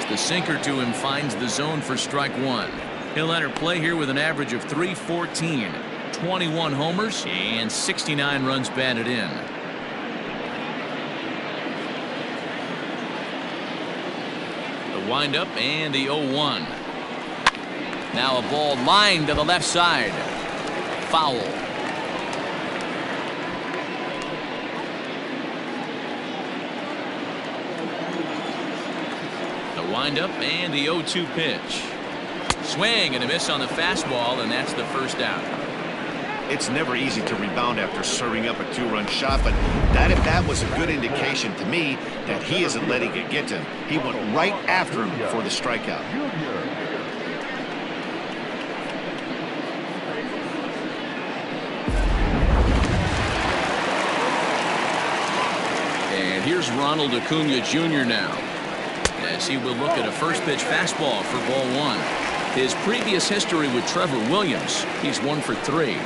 The sinker to him finds the zone for strike one. He'll enter play here with an average of .314, 21 homers, and 69 runs batted in. The windup and the 0-1. Now a ball lined to the left side. Foul. The windup and the 0-2 pitch. Swing and a miss on the fastball, and that's the first out. It's never easy to rebound after serving up a two-run shot, but that at bat was a good indication to me that he isn't letting it get to him. He went right after him for the strikeout. And here's Ronald Acuna Jr. now, as he will look at a first pitch fastball for ball one. His previous history with Trevor Williams, he's 1 for 3.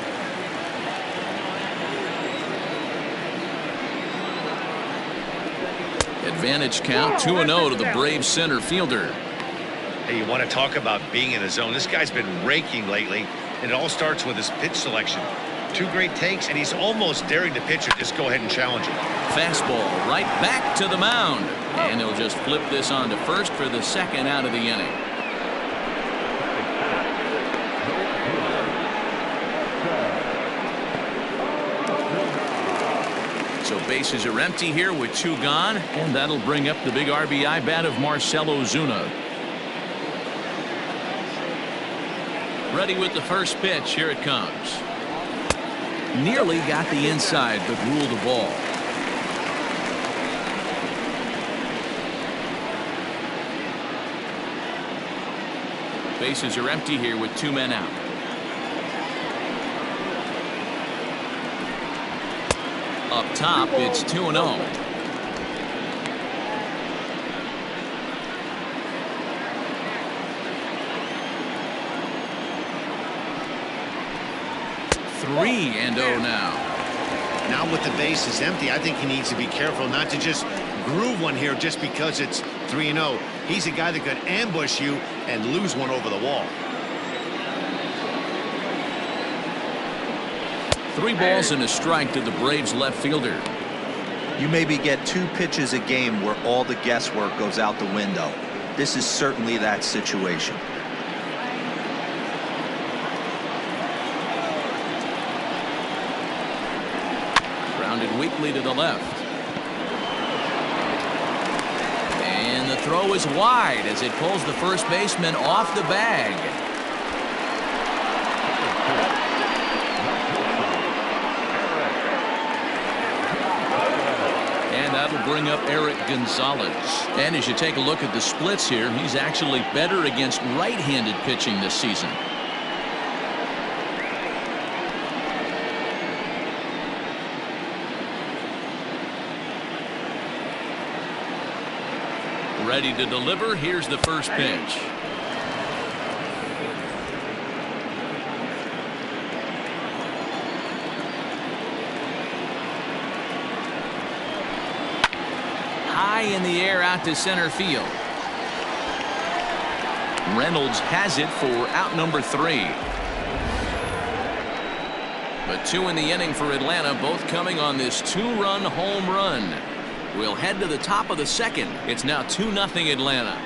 Advantage count, 2-0 to the Braves center fielder. Hey, you want to talk about being in a zone? This guy's been raking lately, and it all starts with his pitch selection. 2 great takes, and he's almost daring the pitcher just go ahead and challenge him. Fastball right back to the mound, and he'll just flip this on to first for the second out of the inning. So bases are empty here with 2 gone, and that'll bring up the big RBI bat of Marcell Ozuna. Ready with the first pitch. Here it comes. Nearly got the inside, but ruled the ball. Bases are empty here with 2 men out. Up top, it's 2-0. Three and 0 now. Now with the bases empty, I think he needs to be careful not to just groove one here just because it's 3-0. He's a guy that could ambush you and lose one over the wall. 3 balls and a strike to the Braves left fielder. You maybe get 2 pitches a game where all the guesswork goes out the window. This is certainly that situation. Grounded weakly to the left. And the throw is wide as it pulls the first baseman off the bag. That'll bring up Eric Gonzalez. And as you take a look at the splits here, he's actually better against right-handed pitching this season. Ready to deliver. Here's the first pitch. In the air out to center field. Reynolds has it for out number 3. But 2 in the inning for Atlanta, both coming on this 2-run home run. We'll head to the top of the second. It's now 2-0 Atlanta.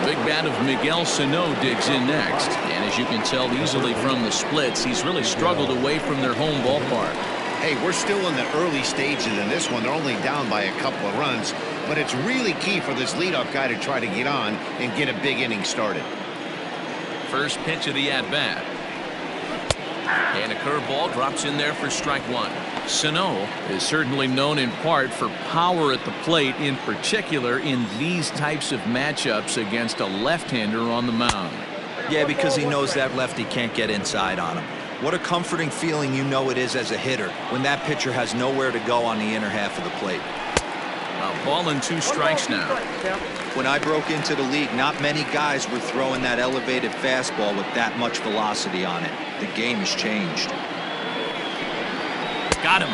Big bat of Miguel Sano digs in next, and as you can tell easily from the splits, he's really struggled away from their home ballpark. Hey, we're still in the early stages in this one. They're only down by a couple of runs, but it's really key for this leadoff guy to try to get on and get a big inning started. First pitch of the at-bat. And a curveball drops in there for strike 1. Sano is certainly known in part for power at the plate, in particular in these types of matchups against a left-hander on the mound. Yeah, because he knows that lefty can't get inside on him. What a comforting feeling you know it is as a hitter when that pitcher has nowhere to go on the inner half of the plate. A ball and 2 strikes now. When I broke into the league, not many guys were throwing that elevated fastball with that much velocity on it. The game has changed. Got him.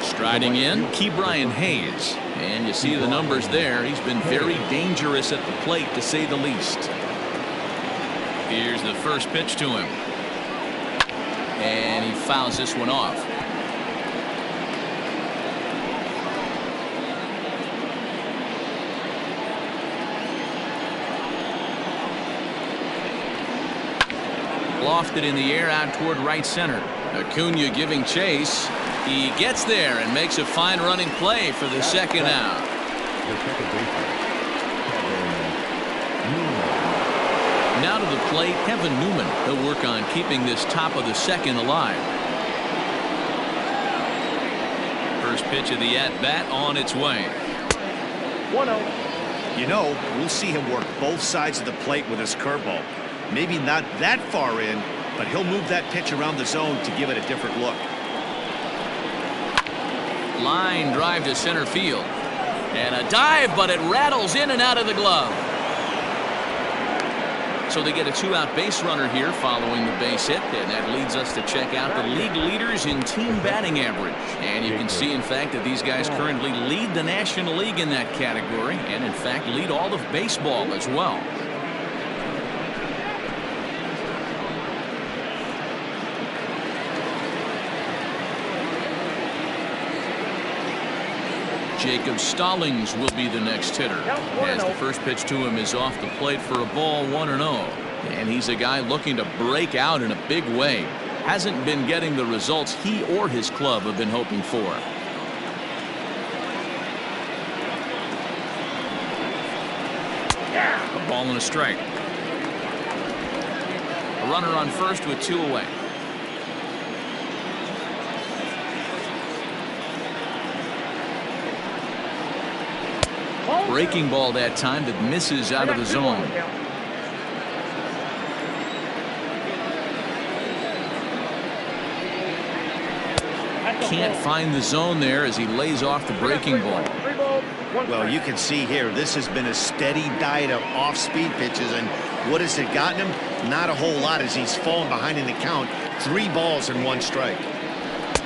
Striding in, Ke'Bryan Hayes. And you see the numbers there. He's been very dangerous at the plate, to say the least. Here's the first pitch to him. And he fouls this one off. Lofted in the air out toward right center. Acuna giving chase. He gets there and makes a fine running play for the second out. Now to the plate, Kevin Newman. He'll work on keeping this top of the second alive. First pitch of the at-bat on its way. 1-0. You know, we'll see him work both sides of the plate with his curveball. Maybe not that far in, but he'll move that pitch around the zone to give it a different look. Line drive to center field. And a dive, but it rattles in and out of the glove. So they get a two-out base runner here following the base hit, and that leads us to check out the league leaders in team batting average. And you can see, in fact, that these guys currently lead the National League in that category, and in fact lead all of baseball as well. Jacob Stallings will be the next hitter, as the first pitch to him is off the plate for a ball, 1-0. And he's a guy looking to break out in a big way. Hasn't been getting the results he or his club have been hoping for. A ball and a strike. A runner on first with two away. Breaking ball that time that misses out of the zone. Can't find the zone there as he lays off the breaking ball. Well, you can see here, this has been a steady diet of off-speed pitches, and what has it gotten him? Not a whole lot, as he's fallen behind in the count. 3 balls and 1 strike.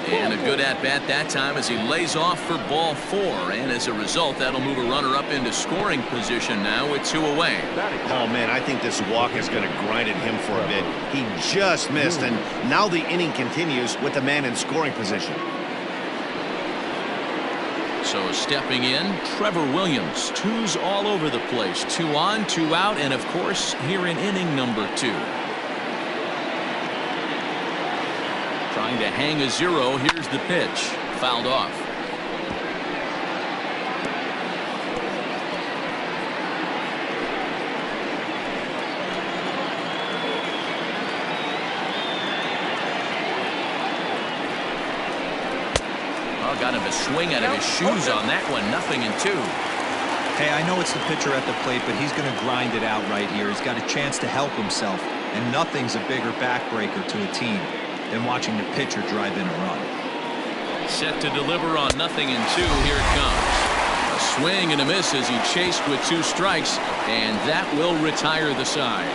And a good at-bat that time as he lays off for ball 4. And as a result, that'll move a runner up into scoring position now with 2 away. Oh, man, I think this walk is going to grind at him for a bit. He just missed, and now the inning continues with the man in scoring position. So stepping in, Trevor Williams. 2s all over the place. 2 on, 2 out, and of course, here in inning number 2. Trying to hang a 0. Here's the pitch. Fouled off. Oh, got him a swing out of his shoes on that one. 0-2. Hey, I know it's the pitcher at the plate, but he's going to grind it out right here. He's got a chance to help himself, and nothing's a bigger backbreaker to a team than watching the pitcher drive in a run. Set to deliver on 0-2. Here it comes. A swing and a miss as he chased with 2 strikes, and that will retire the side.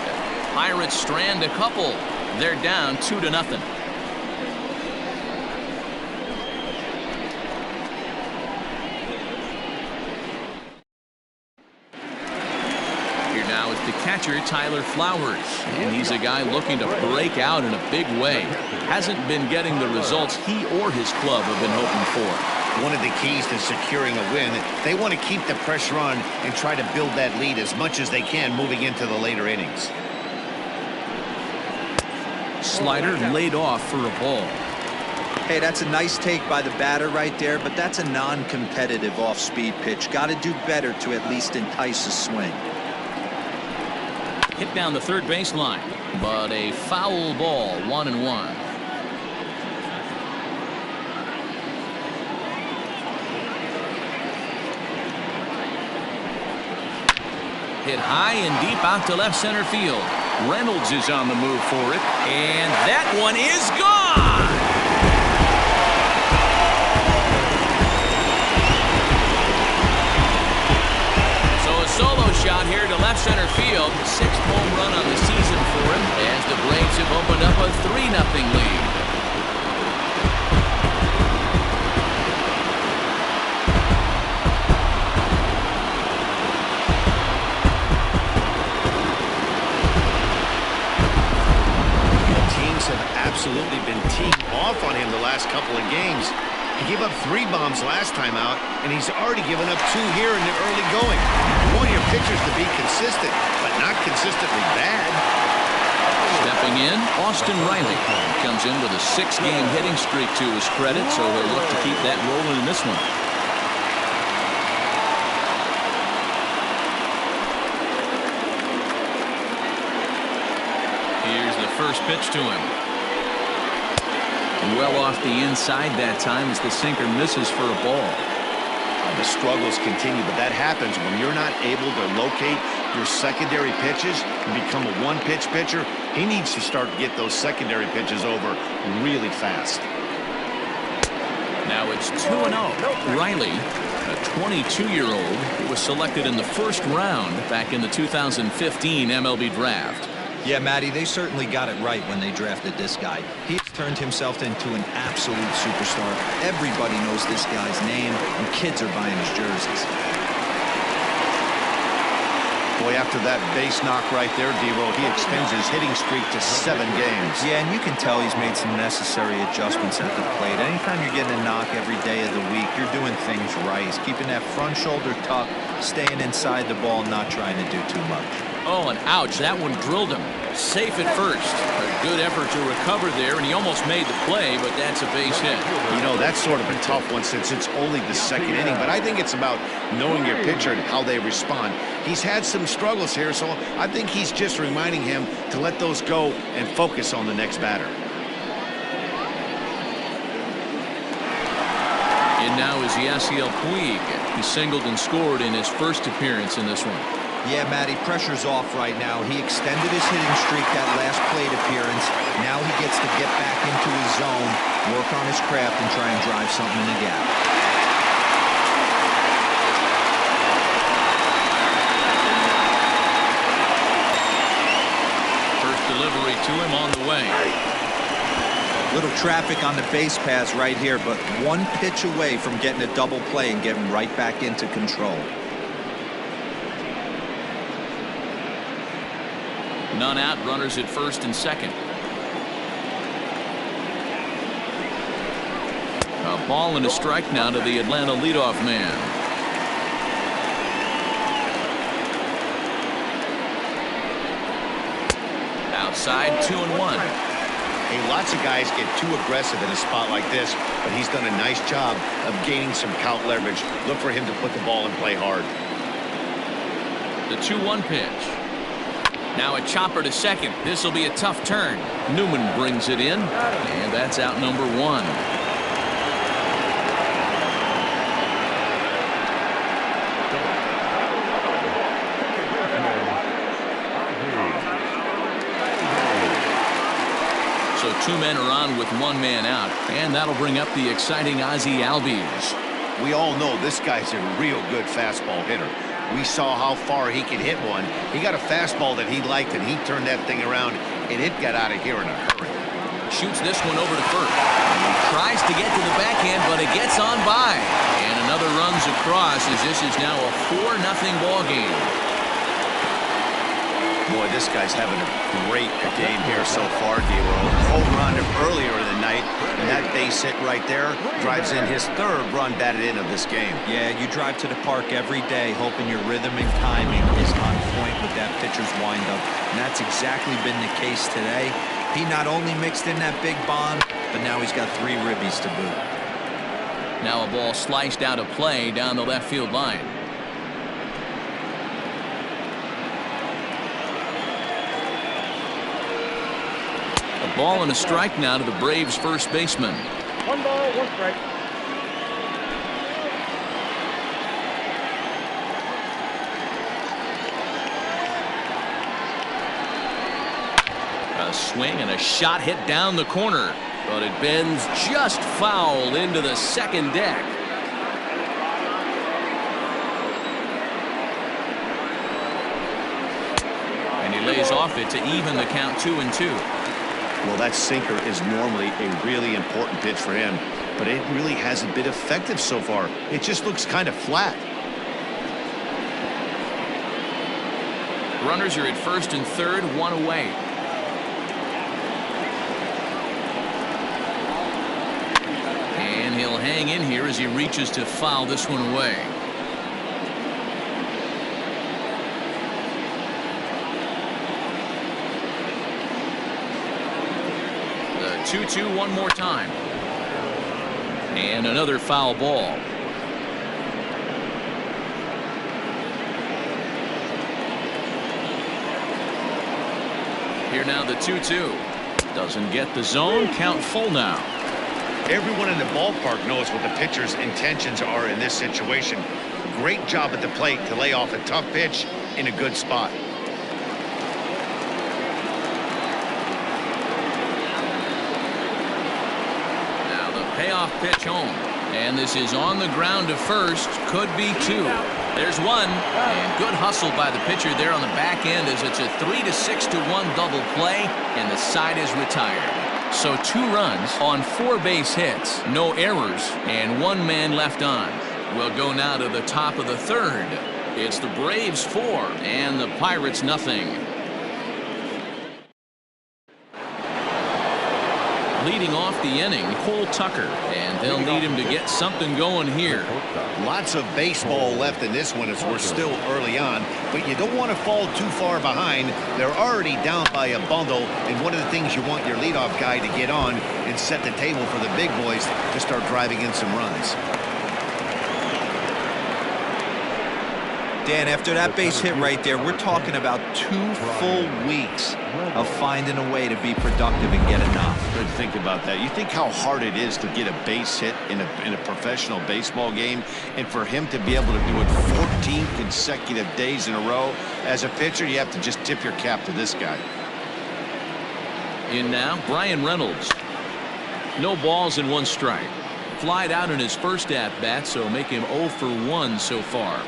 Pirates strand a couple. They're down 2-0. The catcher, Tyler Flowers, and he's a guy looking to break out in a big way. Hasn't been getting the results he or his club have been hoping for. One of the keys to securing a win, they want to keep the pressure on and try to build that lead as much as they can moving into the later innings. Slider laid off for a ball. Hey, that's a nice take by the batter right there, but that's a non-competitive off-speed pitch. Got to do better to at least entice a swing. Hit down the third baseline, but a foul ball, 1-1. Hit high and deep out to left center field. Reynolds is on the move for it, and that one is gone. So a solo shot here to left center field. 6th home run on the season for him as the Braves have opened up a 3-0 lead. Absolutely been teeing off on him the last couple of games. He gave up 3 bombs last time out, and he's already given up 2 here in the early going. You want your pitchers to be consistent, but not consistently bad. Stepping in, Austin Riley comes in with a 6-game hitting streak to his credit, so he'll look to keep that rolling in this one. Here's the first pitch to him. Well off the inside that time as the sinker misses for a ball. The struggles continue, but that happens when you're not able to locate your secondary pitches and become a one-pitch pitcher. He needs to start to get those secondary pitches over really fast. Now it's 2-0. Riley, a 22-year-old who was selected in the 1st round back in the 2015 MLB draft. Yeah, Matty, they certainly got it right when they drafted this guy. He's turned himself into an absolute superstar. Everybody knows this guy's name, and kids are buying his jerseys. Boy, after that base knock right there, D-Roll, he extends his hitting streak to 7 games. Yeah, and you can tell he's made some necessary adjustments at the plate. Anytime you're getting a knock every day of the week, you're doing things right. He's keeping that front shoulder tucked, staying inside the ball, not trying to do too much. Oh, and ouch, that one drilled him. Safe at first. A good effort to recover there, and he almost made the play, but that's a base hit. You know, that's sort of a tough one since it's only the 2nd inning, but I think it's about knowing your pitcher and how they respond. He's had some struggles here, so I think he's just reminding him to let those go and focus on the next batter. And now is Yasiel Puig. He singled and scored in his first appearance in this one. Yeah, Matty, pressure's off right now. He extended his hitting streak that last plate appearance. Now he gets to get back into his zone, work on his craft, and try and drive something in the gap. First delivery to him on the way. Little traffic on the base paths right here, but 1 pitch away from getting a double play and getting right back into control. None out, runners at 1st and 2nd. A ball and a strike now to the Atlanta leadoff man. Outside, 2-1. Hey, lots of guys get too aggressive in a spot like this, but he's done a nice job of gaining some count leverage. Look for him to put the ball in play hard. The 2-1 pitch. Now a chopper to 2nd. This will be a tough turn. Newman brings it in, and that's out number 1. So 2 men are on with 1 man out, and that'll bring up the exciting Ozzie Albies. We all know this guy's a real good fastball hitter. We saw how far he could hit one. He got a fastball that he liked, and he turned that thing around, and it got out of here in a hurry. Shoots this one over to 1st. He tries to get to the backhand, but it gets on by. And another runs across as this is now a 4-0 ball game. Boy, this guy's having a great game here so far, D-Roll. Home run earlier in the night, and that base hit right there drives in his 3rd run batted in of this game. Yeah, you drive to the park every day hoping your rhythm and timing is on point with that pitcher's windup, and that's exactly been the case today. He not only mixed in that big bomb, but now he's got 3 ribbies to boot. Now a ball sliced out of play down the left field line. A ball and a strike now to the Braves first baseman. 1 ball, 1 strike. A swing and a shot hit down the corner, but it bends just foul into the 2nd deck. stays off it to even the count 2-2. Well, that sinker is normally a really important pitch for him, but it really hasn't been effective so far. It just looks kind of flat. Runners are at first and third, one away. And he'll hang in here as he reaches to foul this one away. The 2-2 one more time. And another foul ball. Here now the 2-2. Doesn't get the zone. Count full now. Everyone in the ballpark knows what the pitcher's intentions are in this situation. Great job at the plate to lay off a tough pitch in a good spot. Now the payoff pitch home. And this is on the ground to first. Could be two. There's one. And good hustle by the pitcher there on the back end as it's a 3-6-1 double play, and the side is retired. So 2 runs on 4 base hits, no errors, and 1 man left on. We'll go now to the top of the third. It's the Braves 4 and the Pirates nothing. Leading off the inning, Cole Tucker, and they'll need him to get something going here. Lots of baseball left in this one as we're still early on, but you don't want to fall too far behind. They're already down by a bundle, and one of the things you want your leadoff guy to get on and set the table for the big boys to start driving in some runs. Dan, after that base hit right there, we're talking about 2 full weeks of finding a way to be productive and get enough. Good, think about that. You think how hard it is to get a base hit in a professional baseball game, and for him to be able to do it 14 consecutive days in a row. As a pitcher, you have to just tip your cap to this guy. In now, Brian Reynolds. No balls and 1 strike. Flied out in his first at-bat, so make him 0 for 1 so far.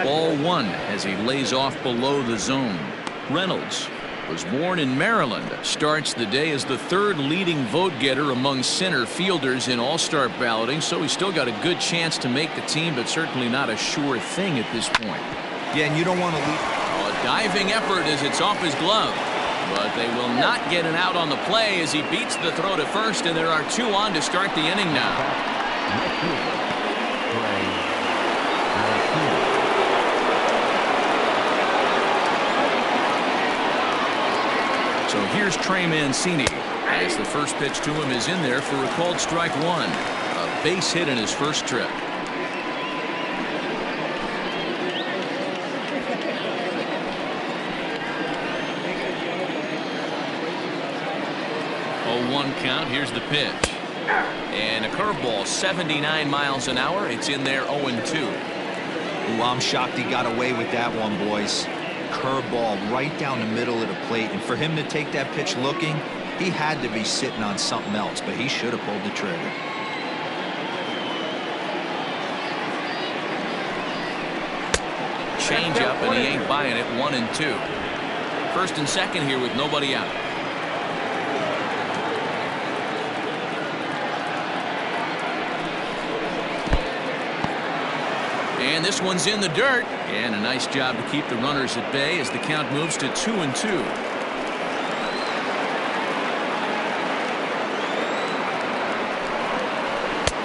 Ball 1 as he lays off below the zone. Reynolds was born in Maryland. Starts the day as the 3rd leading vote getter among center fielders in all-star balloting, so he's still got a good chance to make the team, but certainly not a sure thing at this point. Yeah, and you don't want to leave. A diving effort as it's off his glove. But they will not get an out on the play as he beats the throw to first, and there are 2 on to start the inning now. So here's Trey Mancini as the first pitch to him is in there for a called strike 1. A base hit in his first trip. Oh, 1 count. Here's the pitch. And a curveball, 79 miles an hour. It's in there 0-2. Ooh, I'm shocked he got away with that one, boys. Curveball right down the middle of the plate, and for him to take that pitch looking, he had to be sitting on something else, but he should have pulled the trigger. Change up, and he ain't buying it. 1-2. First and second here with nobody out. And this one's in the dirt, and a nice job to keep the runners at bay as the count moves to 2-2.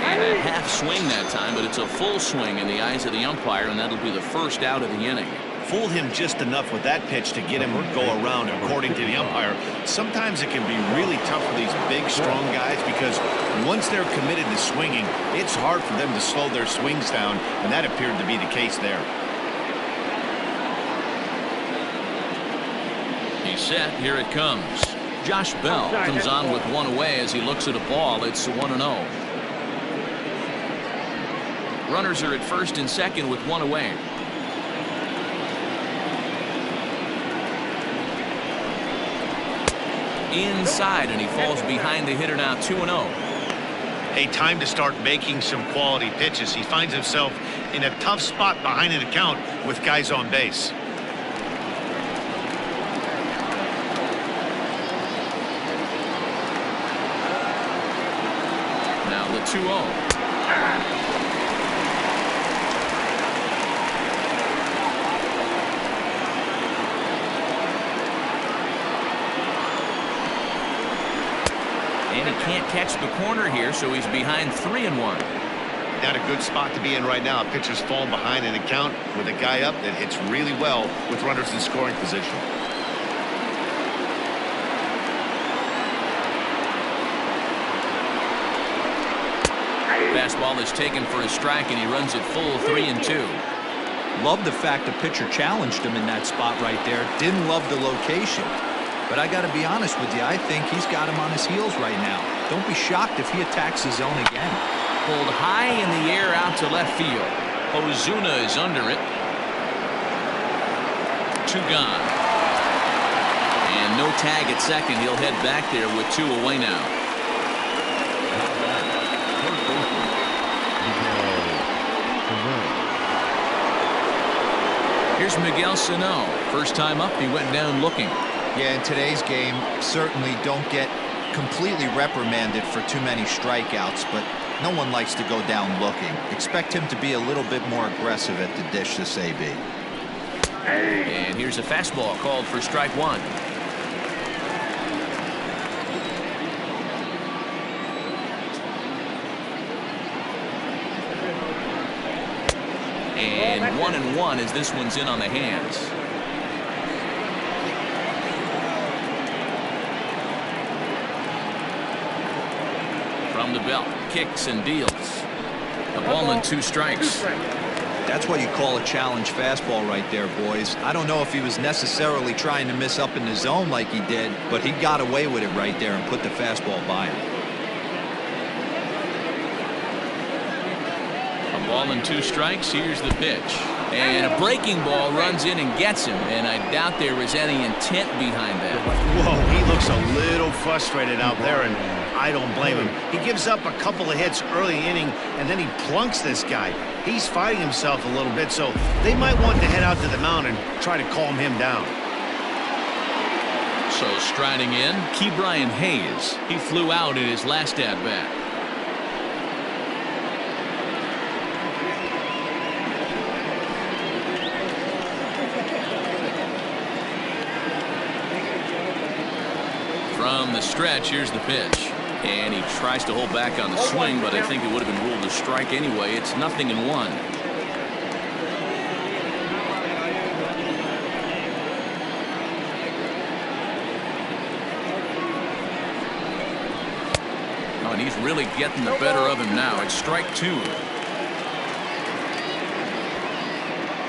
And a half swing that time, but it's a full swing in the eyes of the umpire, and that'll be the first out of the inning. Fooled him just enough with that pitch to get him to go around, according to the umpire. Sometimes it can be really tough for these big, strong guys because once they're committed to swinging, it's hard for them to slow their swings down, and that appeared to be the case there. He's set. Here it comes. Josh Bell comes on with 1 away as he looks at a ball. It's 1-0. Runners are at first and second with 1 away. inside, and he falls behind the hitter now 2-0. Hey, time to start making some quality pitches. He finds himself in a tough spot behind an account with guys on base. Now the 2-0. And he can't catch the corner here, so he's behind 3-1. Not a good spot to be in right now. Pitcher's falling behind an account with a guy up that hits really well with runners in scoring position. Fastball is taken for a strike, and he runs it full 3-2. Love the fact the pitcher challenged him in that spot right there. Didn't love the location. But I got to be honest with you, I think he's got him on his heels right now. Don't be shocked if he attacks his zone again. Pulled high in the air out to left field. Ozuna is under it. 2 gone. And no tag at second. He'll head back there with 2 away now. Here's Miguel Sano. First time up, he went down looking. Yeah, in today's game, certainly don't get completely reprimanded for too many strikeouts, but no one likes to go down looking. Expect him to be a little bit more aggressive at the dish this AB. And here's a fastball called for strike 1. And 1-1 as this one's in on the hands. From the belt, kicks and deals. A ball and 2 strikes. That's what you call a challenge fastball right there, boys. I don't know if he was necessarily trying to miss up in the zone like he did, but he got away with it right there and put the fastball by him. A ball and 2 strikes. Here's the pitch. And a breaking ball runs in and gets him, and I doubt there was any intent behind that. Whoa, he looks a little frustrated out there, and I don't blame him. He gives up a couple of hits early inning, and then he plunks this guy. He's fighting himself a little bit, so they might want to head out to the mound and try to calm him down. So striding in, Ke'Bryan Hayes. He flew out in his last at-bat. From the stretch, here's the pitch. And he tries to hold back on the swing, but I think it would have been ruled a strike anyway. It's 0-1. Oh, and he's really getting the better of him now. It's strike 2.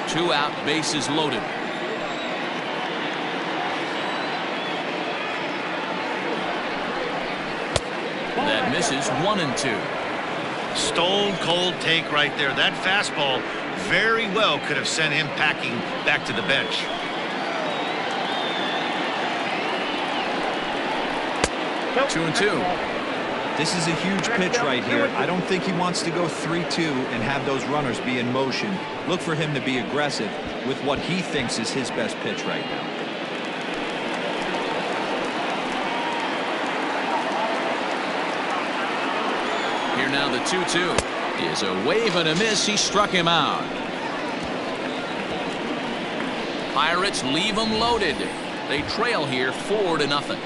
2 out, bases loaded. That misses. 1-2. Stone cold take right there. That fastball very well could have sent him packing back to the bench. Two and 2. This is a huge pitch right here. I don't think he wants to go 3-2 and have those runners be in motion. Look for him to be aggressive with what he thinks is his best pitch right now. Here now the 2-2 is a wave and a miss. He struck him out. Pirates leave them loaded. They trail here 4-0.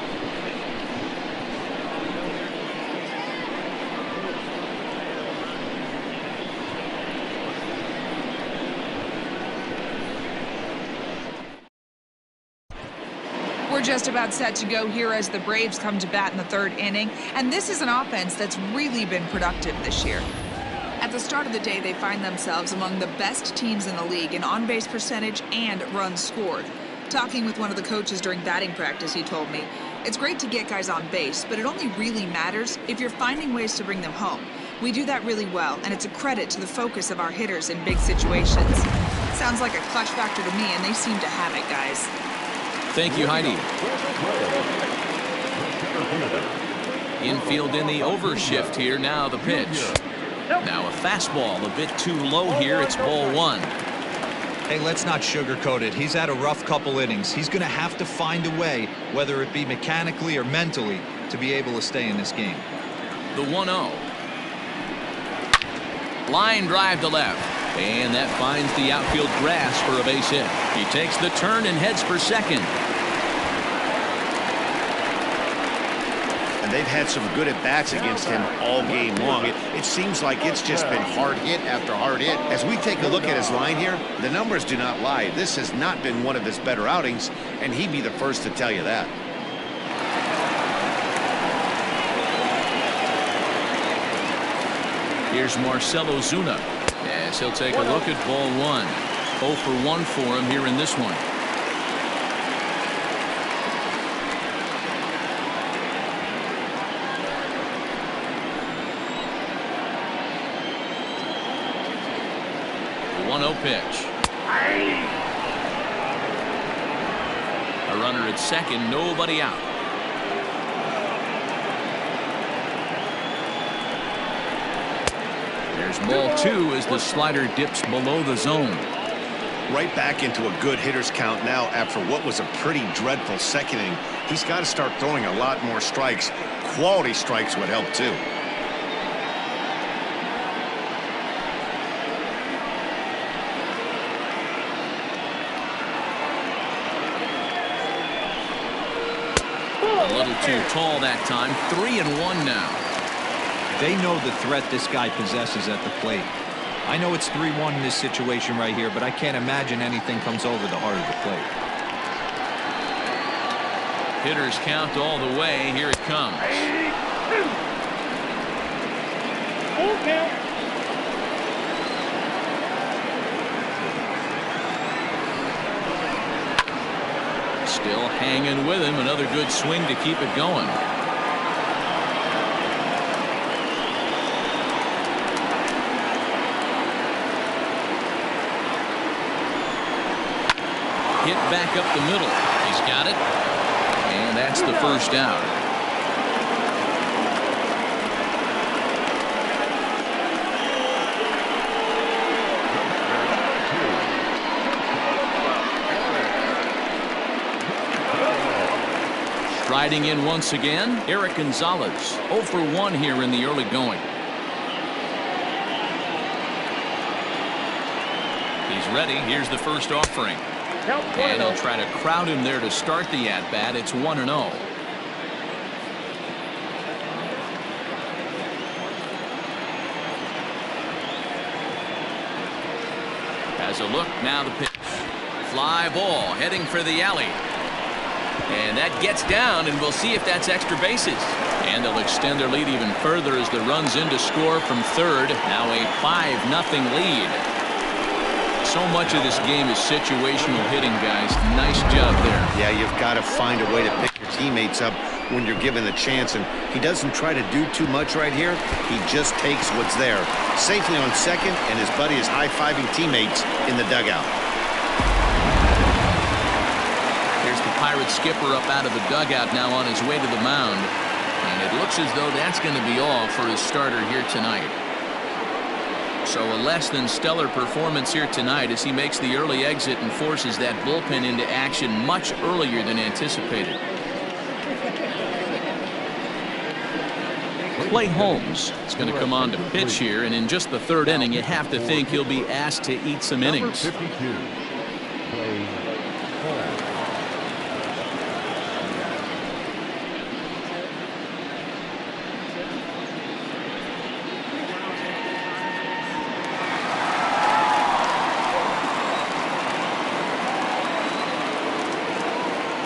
We're just about set to go here as the Braves come to bat in the 3rd inning, and this is an offense that's really been productive this year. At the start of the day, they find themselves among the best teams in the league in on-base percentage and runs scored. Talking with one of the coaches during batting practice, he told me, it's great to get guys on base, but it only really matters if you're finding ways to bring them home. We do that really well, and it's a credit to the focus of our hitters in big situations. Sounds like a clutch factor to me, and they seem to have it, guys. Thank you, Heidi. Infield in the overshift here. Now the pitch. Now a fastball a bit too low here. It's ball one. Hey, let's not sugarcoat it. He's had a rough couple innings. He's going to have to find a way, whether it be mechanically or mentally, to be able to stay in this game. The 1-0. Line drive to left. And that finds the outfield grass for a base hit. He takes the turn and heads for second. And they've had some good at-bats against him all game long. It seems like it's just been hard hit after hard hit. As we take a look at his line here, the numbers do not lie. This has not been one of his better outings, and he'd be the first to tell you that. Here's Marcell Ozuna as he'll take a look at ball one. 0 for 1 for him here in this one. The 1-0 pitch. A runner at second, nobody out. There's ball two as the slider dips below the zone. Right back into a good hitter's count now after what was a pretty dreadful second inning. He's got to start throwing a lot more strikes. Quality strikes would help too. A little too tall that time. 3-1 now. They know the threat this guy possesses at the plate. I know it's 3-1 in this situation right here, but I can't imagine anything comes over the heart of the plate. Hitters count all the way. Here it comes. Still hanging with him. Another good swing to keep it going. Hit back up the middle. He's got it. And that's the first out. Striding in once again, Eric Gonzalez. 0 for 1 here in the early going. He's ready. Here's the first offering. And he'll try to crowd him there to start the at-bat. It's 1-0. Has a look. Now the pitch. Fly ball heading for the alley. And that gets down, and we'll see if that's extra bases. And they'll extend their lead even further as the run's in to score from third. Now a 5-0 lead. So much of this game is situational hitting, guys. Nice job there. Yeah, you've got to find a way to pick your teammates up when you're given a chance, and he doesn't try to do too much right here. He just takes what's there. Safely on second, and his buddy is high-fiving teammates in the dugout. Here's the Pirates skipper up out of the dugout now on his way to the mound. And it looks as though that's going to be all for his starter here tonight. So a less than stellar performance here tonight as he makes the early exit and forces that bullpen into action much earlier than anticipated. Clay Holmes is going to come on to pitch here, and in just the third inning you have to think he'll be asked to eat some innings.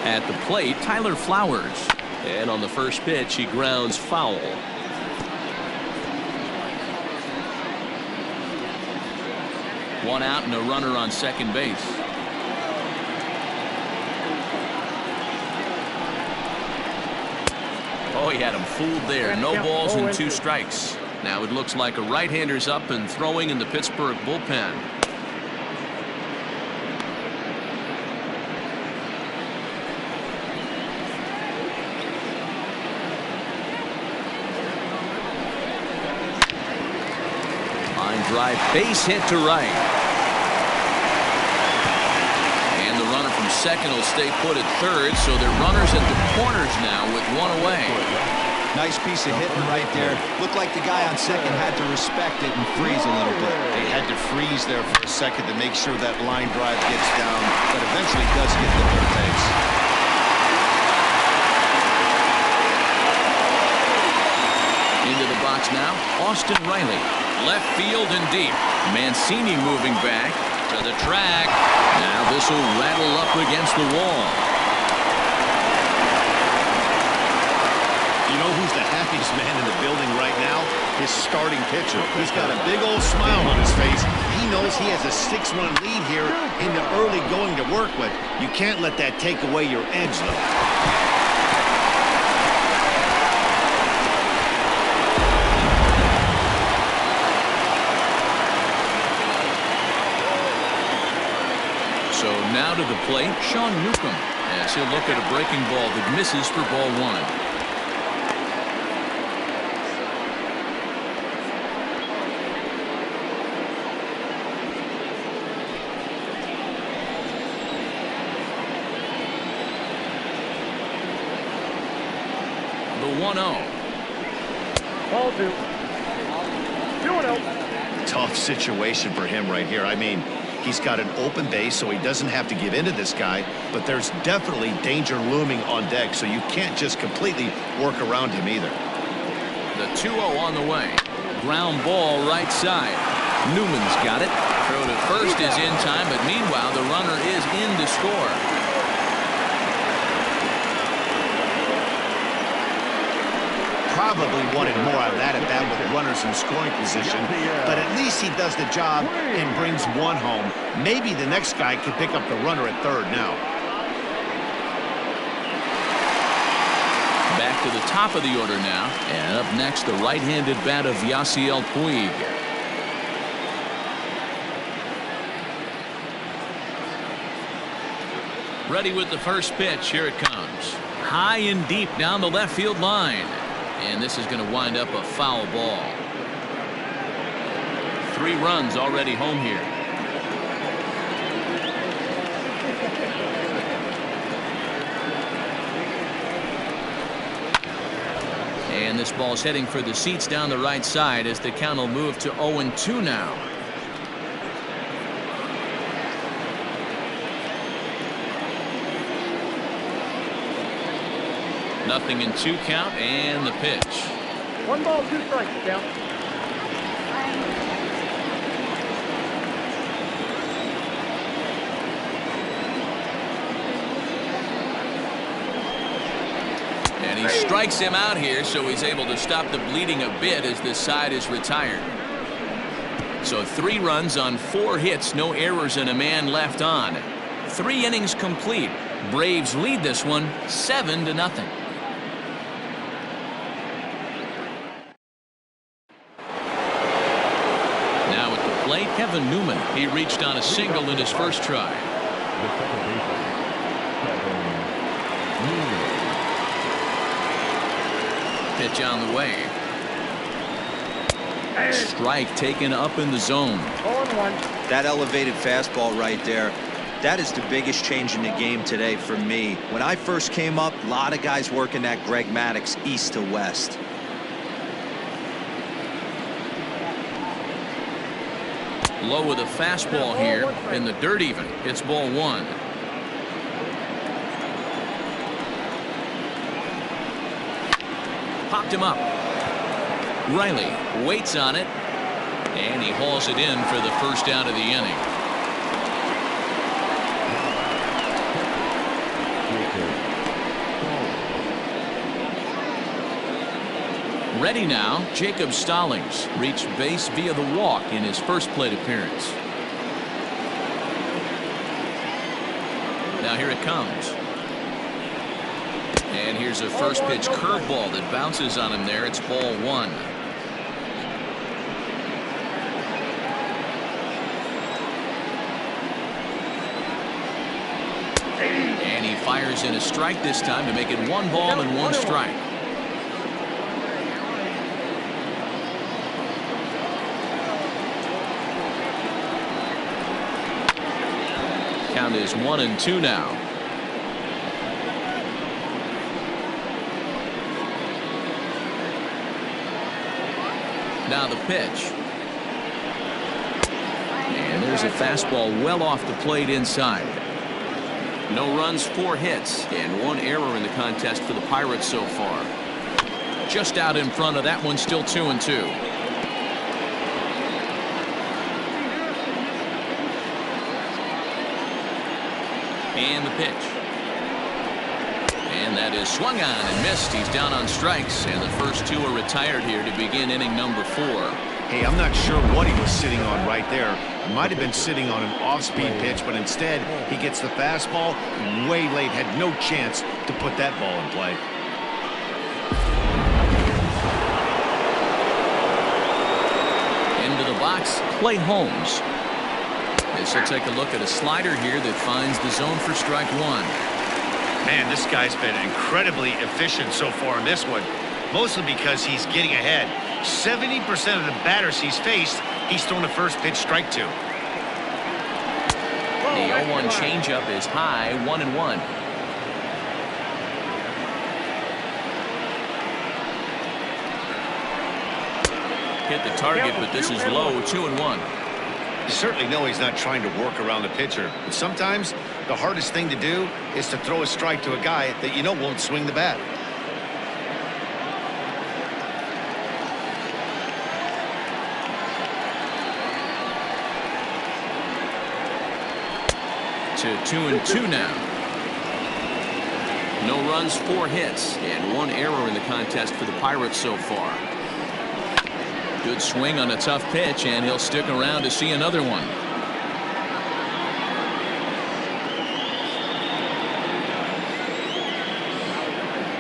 At the plate, Tyler Flowers. And on the first pitch, he grounds foul. One out and a runner on second base. Oh, he had him fooled there. No balls and 2 strikes. Now it looks like a right-hander's up and throwing in the Pittsburgh bullpen. drive base hit to right. And the runner from second will stay put at third, so they're runners at the corners now with one away. Nice piece of hitting right there. Looked like the guy on second had to respect it and freeze a little bit. They had to freeze there for a second to make sure that line drive gets down, but eventually does get the third base. Into the box now, Austin Riley. Left field and deep. Mancini moving back to the track. Now this will rattle up against the wall. You know who's the happiest man in the building right now? His starting pitcher. He's got a big old smile on his face. He knows he has a 6-run lead here in the early going to work with. You can't let that take away your edge, though. So now to the plate, Sean Newcomb, as he'll look at a breaking ball that misses for ball one. The 1-0. Ball 2. 2-0. Tough situation for him right here. I mean, he's got an open base, so he doesn't have to give in to this guy, but there's definitely danger looming on deck, so you can't just completely work around him either. The 2-0 on the way. Ground ball right side. Newman's got it. Throw to first is in time, but meanwhile the runner is in to score. Probably wanted more out of that at bat with runners in scoring position, but at least he does the job and brings one home. Maybe the next guy can pick up the runner at third now. Back to the top of the order now, and up next the right-handed bat of Yasiel Puig. Ready with the first pitch. Here it comes. High and deep down the left field line. And this is going to wind up a foul ball. 3 runs already home here. And this ball's heading for the seats down the right side as the count will move to 0-2 now. Nothing in 2 count, and the pitch. 1 ball, 2 strikes, count. And he strikes him out here, so he's able to stop the bleeding a bit as this side is retired. So 3 runs on 4 hits, no errors, and a man left on. 3 innings complete. Braves lead this one 7-0. Kevin Newman. He reached on a single in his first try. Pitch on the way. Strike taken up in the zone. 0-1. That elevated fastball right there. That is the biggest change in the game today for me. When I first came up, a lot of guys working that Greg Maddux east to west. Low with a fastball here in the dirt even. It's ball 1. Popped him up. Riley waits on it, and he hauls it in for the first out of the inning. Ready now, Jacob Stallings reached base via the walk in his first plate appearance. Now here it comes. And here's a first pitch curveball that bounces on him there. It's ball 1. And he fires in a strike this time to make it 1 ball and 1 strike. count is 1-2 now. Now the pitch. And there's a fastball well off the plate inside. No runs, 4 hits, and 1 error in the contest for the Pirates so far. Just out in front of that one, still 2-2. And the pitch. And that is swung on and missed. He's down on strikes, and the first 2 are retired here to begin inning number 4. Hey, I'm not sure what he was sitting on right there. He might have been sitting on an off-speed pitch, but instead he gets the fastball way late, had no chance to put that ball in play. Into the box, Clay Holmes. As he'll take a look at a slider here that finds the zone for strike 1. Man, this guy's been incredibly efficient so far in this one, mostly because he's getting ahead. 70% of the batters he's faced, he's thrown a first pitch strike to. The 0-1 changeup is high, 1-1. Hit the target, but this is low, 2-1. You certainly know he's not trying to work around the pitcher, but sometimes the hardest thing to do is to throw a strike to a guy that you know won't swing the bat. To 2-2 now. No runs, 4 hits, and 1 error in the contest for the Pirates so far. Good swing on a tough pitch, and he'll stick around to see another one.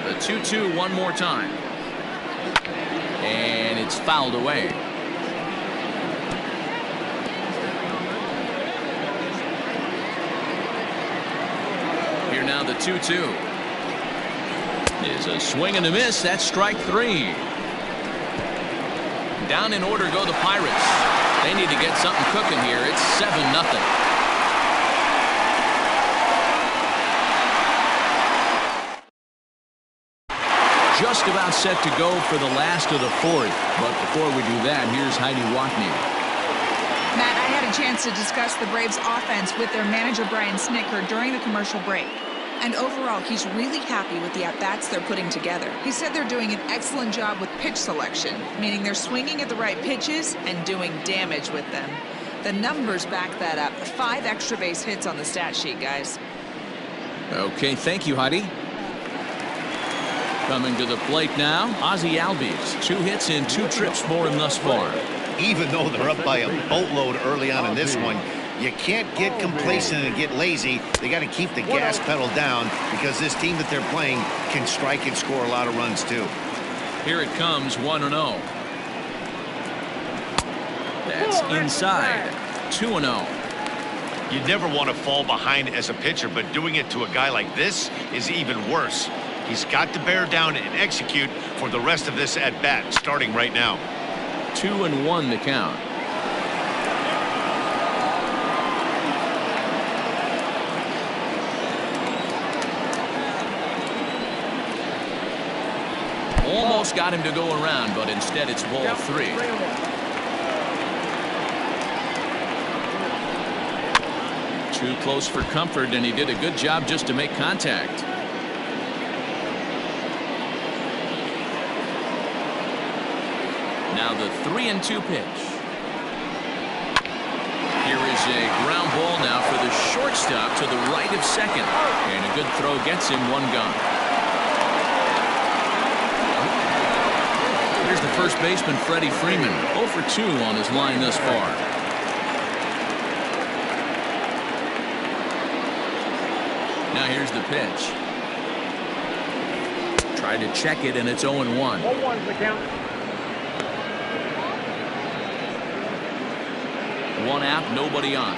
The 2-2 one more time. And it's fouled away. Here now the 2-2. Is a swing and a miss. That's strike 3. Down in order go the Pirates. They need to get something cooking here. It's 7-0. Just about set to go for the last of the 4th. But before we do that, here's Heidi Watney. Matt, I had a chance to discuss the Braves offense with their manager Brian Snitker during the commercial break. And overall, he's really happy with the at-bats they're putting together. He said they're doing an excellent job with pitch selection, meaning they're swinging at the right pitches and doing damage with them. The numbers back that up. 5 extra base hits on the stat sheet, guys. Okay, thank you, Heidi. Coming to the plate now, Ozzie Albies. 2 hits and 2 trips for him thus far. Even though they're up by a boatload early on in this one, you can't get complacent and get lazy. They got to keep the gas pedal down because this team that they're playing can strike and score a lot of runs too. Here it comes, 1-0. That's inside, 2-0. You never want to fall behind as a pitcher, but doing it to a guy like this is even worse. He's got to bear down and execute for the rest of this at bat, starting right now. 2-1 the count. Almost got him to go around, but instead it's ball 3. Too close for comfort, and he did a good job just to make contact. Now the 3-2 pitch. Here is a ground ball now for the shortstop to the right of second. And a good throw gets him 1 gone. Here's the first baseman, Freddie Freeman. 0 for 2 on his line thus far. Now here's the pitch. Tried to check it, and it's 0-1. 0-1's the count. 1 out, nobody on.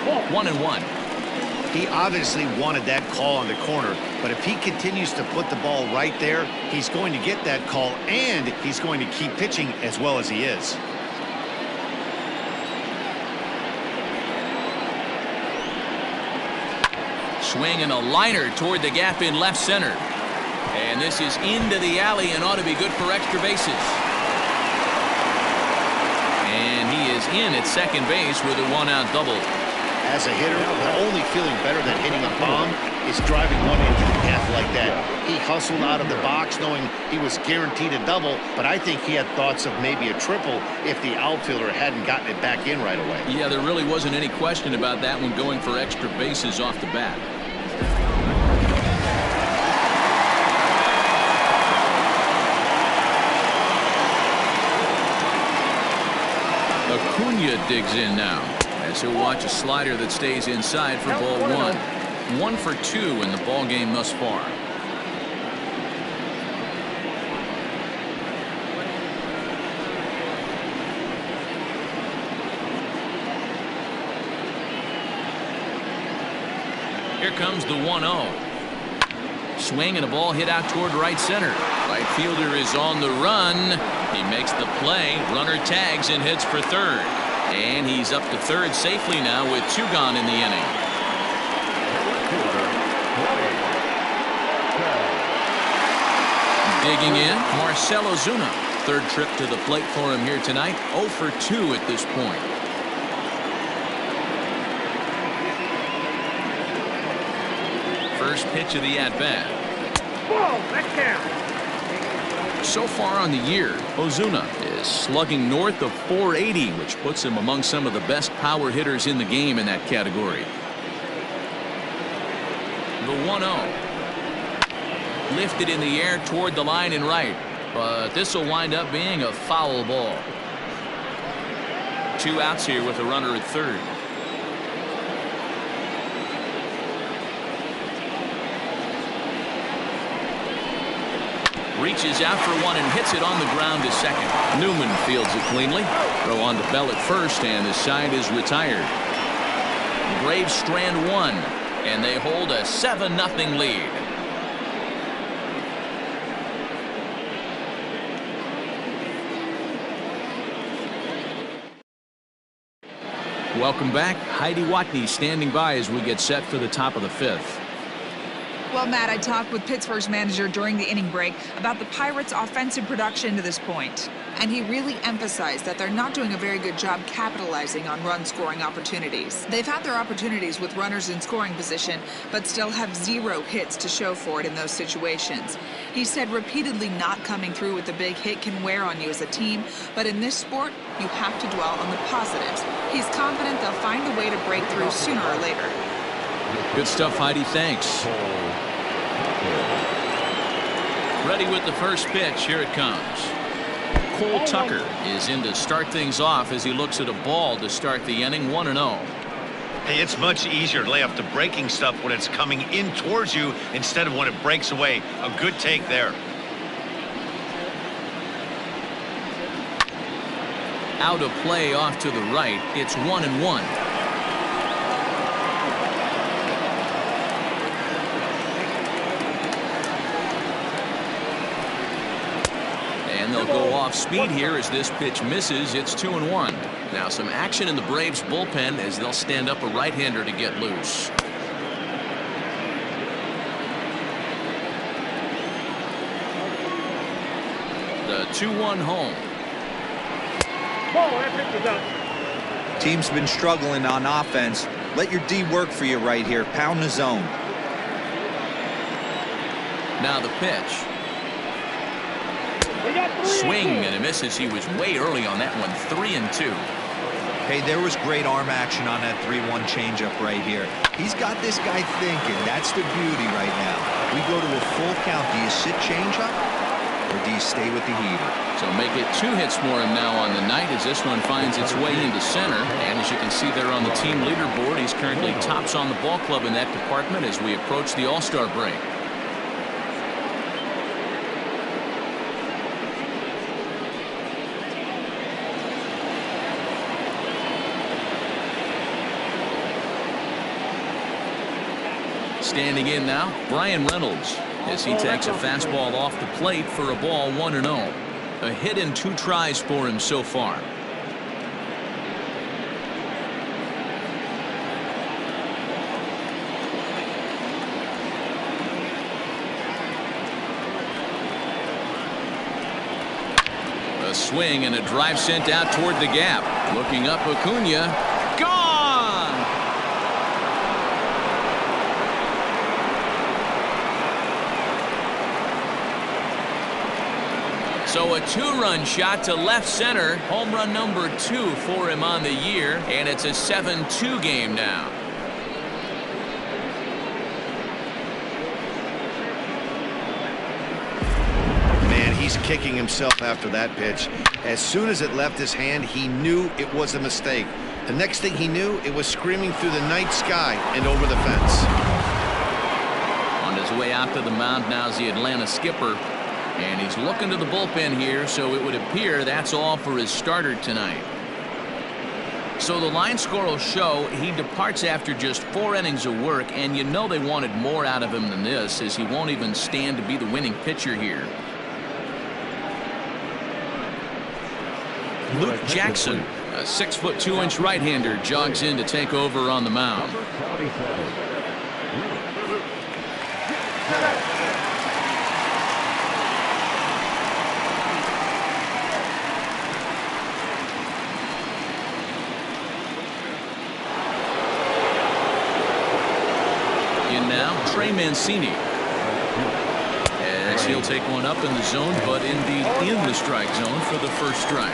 Ball. 1-1. He obviously wanted that call on the corner, but if he continues to put the ball right there, he's going to get that call, and he's going to keep pitching as well as he is. Swing and a liner toward the gap in left center. And this is into the alley and ought to be good for extra bases. And he is in at second base with a one-out double. As a hitter, the only feeling better than hitting a bomb is driving one into the gap like that. He hustled out of the box knowing he was guaranteed a double, but I think he had thoughts of maybe a triple if the outfielder hadn't gotten it back in right away. Yeah, there really wasn't any question about that one going for extra bases off the bat. Acuna digs in now as he'll watch a slider that stays inside for ball one. 1 for 2 in the ball game thus far. Here comes the 1-0. Swing and a ball hit out toward right center. Right fielder is on the run. He makes the play. Runner tags and hits for third. And he's up to third safely now with 2 gone in the inning. Digging in, Marcell Ozuna. Third trip to the plate for him here tonight. 0 for 2 at this point. First pitch of the at-bat. Ball, that count. So far on the year, Ozuna is slugging north of 480, which puts him among some of the best power hitters in the game in that category. The 1-0. Lifted in the air toward the line and right, but this will wind up being a foul ball. 2 outs here with a runner at third. Reaches out for one and hits it on the ground to second. Newman fields it cleanly. Throw on to Bell at first, and the side is retired. Braves strand 1, and they hold a 7-0 lead. Welcome back. Heidi Watney standing by as we get set for the top of the 5th. Well, Matt, I talked with Pittsburgh's manager during the inning break about the Pirates' offensive production to this point. And he really emphasized that they're not doing a very good job capitalizing on run-scoring opportunities. They've had their opportunities with runners in scoring position, but still have 0 hits to show for it in those situations. He said repeatedly not coming through with a big hit can wear on you as a team, but in this sport, you have to dwell on the positives. He's confident they'll find a way to break through sooner or later. Good stuff, Heidi. Thanks. Ready with the first pitch. Here it comes. Cole Tucker is in to start things off as he looks at a ball to start the inning. 1-0. Hey, it's much easier to lay off the breaking stuff when it's coming in towards you instead of when it breaks away. A good take there. Out of play off to the right. It's 1-1. And they'll go off speed here as this pitch misses. It's 2-1. Now some action in the Braves bullpen as they'll stand up a right-hander to get loose. The 2-1 home. Ball, that pitch is up. Team's been struggling on offense. Let your D work for you right here. Pound the zone. Now the pitch. Swing and a misses. He was way early on that one. 3-2. Hey, there was great arm action on that 3-1 changeup right here. He's got this guy thinking. That's the beauty right now. We go to a full count. Do you sit changeup or do you stay with the heater? So make it 2 hits for him now on the night as this one finds its way into center. And as you can see there on the team leaderboard, he's currently tops on the ball club in that department as we approach the All-Star break. Standing in now, Brian Reynolds, as he takes a fastball off the plate for a ball. 1-0. A hit in 2 tries for him so far. swing and a drive sent out toward the gap. Looking up, Acuna. Gone! So a two-run shot to left center. Home run number 2 for him on the year. And it's a 7-2 game now. He's kicking himself after that pitch. As soon as it left his hand, he knew it was a mistake. The next thing he knew, it was screaming through the night sky and over the fence. On his way out to the mound now is the Atlanta skipper. And he's looking to the bullpen here, so it would appear that's all for his starter tonight. So the line score will show he departs after just 4 innings of work, and you know they wanted more out of him than this, as he won't even stand to be the winning pitcher here. Luke Jackson, a 6' 2" right-hander, jogs in to take over on the mound. In now, Trey Mancini. As he'll take one up in the zone, but indeed in the strike zone for the first strike.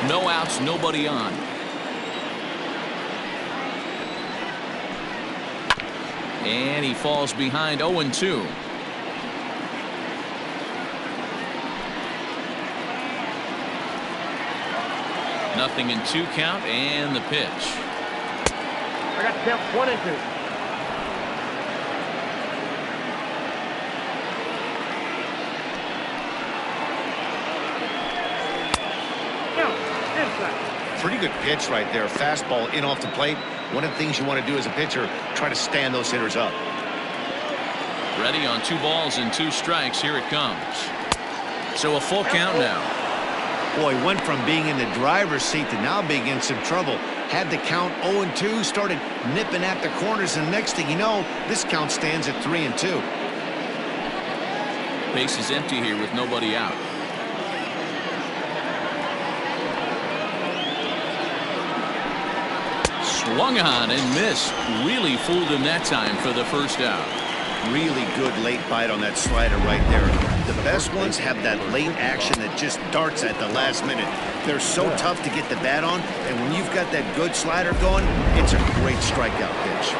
No outs, nobody on. And he falls behind 0-2. Nothing in 2 count, and the pitch. I got the count 1-2. Pretty good pitch right there. Fastball in off the plate. One of the things you want to do as a pitcher, try to stand those hitters up. Ready on 2 balls and 2 strikes. Here it comes. So a full count now. Boy, went from being in the driver's seat to now being in some trouble. Had the count 0-2, started nipping at the corners, and next thing you know, this count stands at 3-2. Base is empty here with nobody out. Swung on and missed. Really fooled him that time for the first out. Really good late bite on that slider right there. The best ones have that late action that just darts at the last minute. They're so tough to get the bat on, and when you've got that good slider going, it's a great strikeout pitch.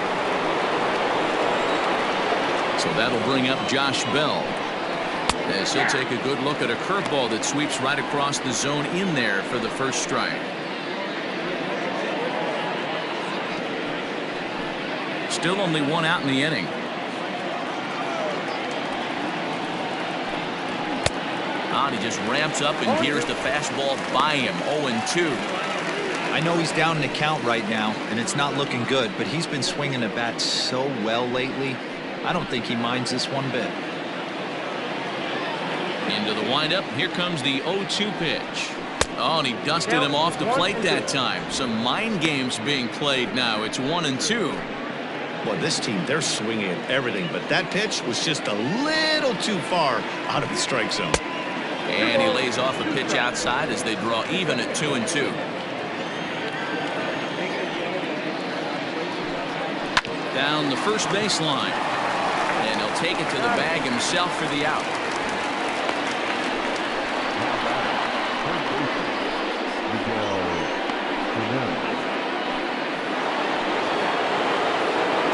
So that'll bring up Josh Bell, as he'll take a good look at a curveball that sweeps right across the zone in there for the first strike. Still only 1 out in the inning. And he just ramps up and here's the fastball by him. 0-2. I know he's down in the count right now, and it's not looking good, but he's been swinging the bat so well lately. I don't think he minds this one bit. Into the windup. Here comes the 0-2 pitch. Oh, and he dusted him off the plate that time. Some mind games being played now. It's 1-2. Well, this team, they're swinging at everything, but that pitch was just a little too far out of the strike zone. And he lays off a pitch outside as they draw even at 2-2. Down the first baseline. And he'll take it to the bag himself for the out.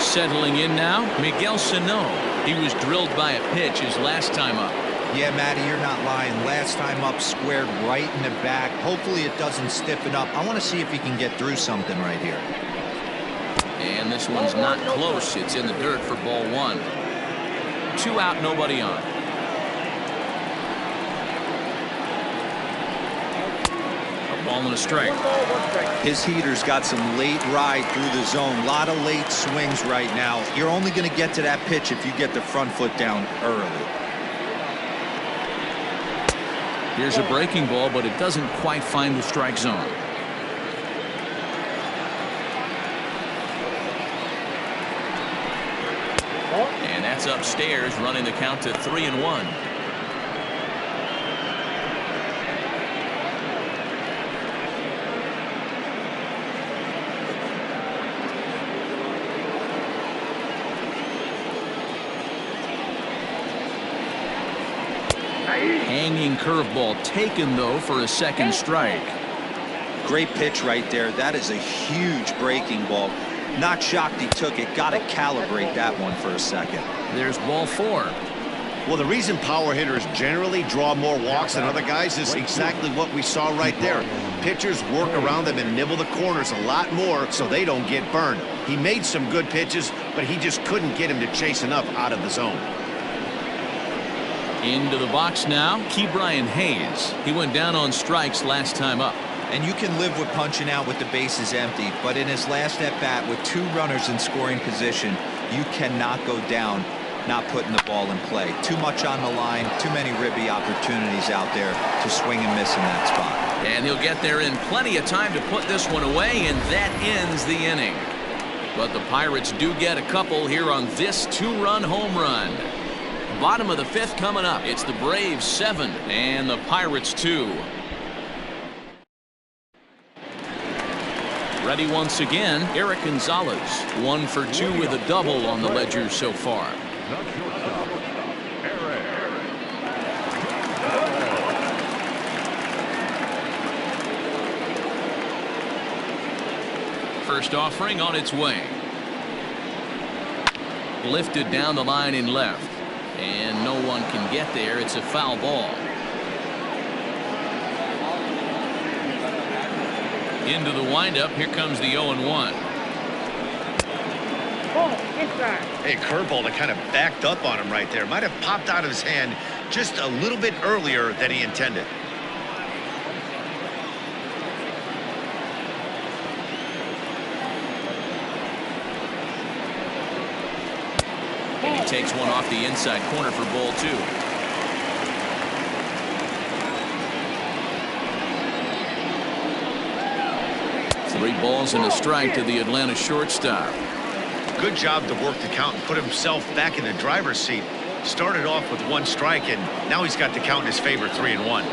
Settling in now, Miguel Sano. He was drilled by a pitch his last time up. Yeah, Matty, you're not lying. Last time up, squared right in the back. Hopefully it doesn't stiffen up. I want to see if he can get through something right here. And this one's not close. It's in the dirt for ball 1. 2 out, nobody on. A ball and a strike. His heater's got some late ride through the zone. A lot of late swings right now. You're only going to get to that pitch if you get the front foot down early. Here's a breaking ball, but it doesn't quite find the strike zone. And that's upstairs, running the count to 3-1. Hanging curveball taken, though, for a second strike. Great pitch right there. That is a huge breaking ball. Not shocked he took it. Got to calibrate that one for a second. There's ball 4. Well, the reason power hitters generally draw more walks than other guys is exactly what we saw right there. Pitchers work around them and nibble the corners a lot more so they don't get burned. He made some good pitches, but he just couldn't get him to chase enough out of the zone. Into the box now, Ke'Bryan Hayes. He went down on strikes last time up. And you can live with punching out with the bases empty, but in his last at-bat with 2 runners in scoring position, you cannot go down not putting the ball in play. Too much on the line, too many ribby opportunities out there to swing and miss in that spot. And he'll get there in plenty of time to put this one away, and that ends the inning. But the Pirates do get a couple here on this 2-run home run. Bottom of the 5th coming up. It's the Braves 7 and the Pirates 2. Ready once again, Eric Gonzalez. 1 for 2 with a double on the ledger so far. First offering on its way. Lifted down the line in left. And no one can get there. It's a foul ball. Into the windup. Here comes the 0-1. Hey, curveball that kind of backed up on him right there. Might have popped out of his hand just a little bit earlier than he intended. And he takes one off the inside corner for ball 2. Three balls and a strike to the Atlanta shortstop. Good job to work the count and put himself back in the driver's seat. Started off with 1 strike, and now he's got the count in his favor, 3-1.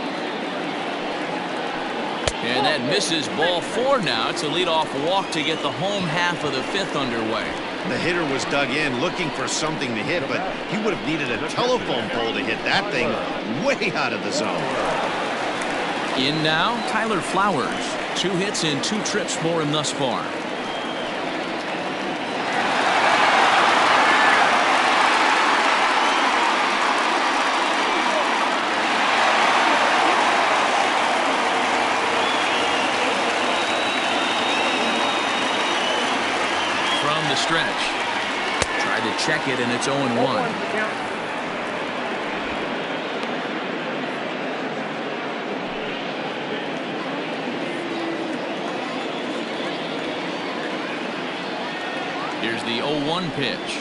And that misses ball 4 now. It's a leadoff walk to get the home half of the 5th underway. The hitter was dug in looking for something to hit, but he would have needed a telephone pole to hit that thing way out of the zone. In now, Tyler Flowers. 2 hits and 2 trips for him thus far. From the stretch. Tried to check it, and it's 0-1. Here's the 0-1 pitch.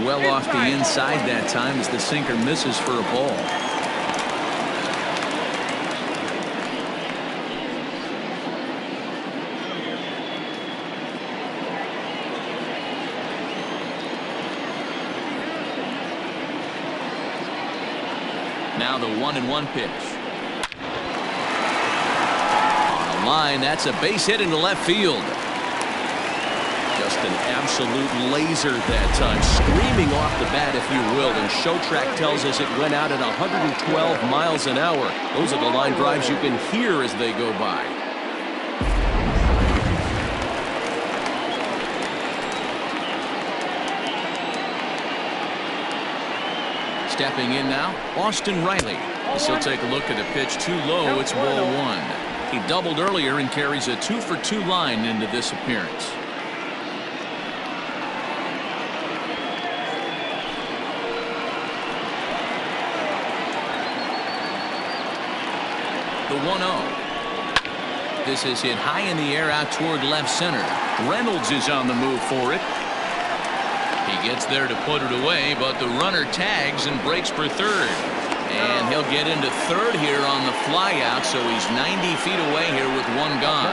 Well off the inside that time as the sinker misses for a ball. Now the 1-1 pitch. On the line, that's a base hit into left field. Just an absolute laser that time, screaming off the bat, if you will, and Showtrack tells us it went out at 112 miles an hour. Those are the line drives you can hear as they go by. Stepping in now, Austin Riley. As he'll take a look at a pitch too low. It's ball 1. He doubled earlier and carries a 2-for-2 line into this appearance. The 1-0. This is hit high in the air out toward left center. Reynolds is on the move for it. He gets there to put it away, but the runner tags and breaks for third. And he'll get into third here on the flyout, so he's 90 feet away here with 1 gone.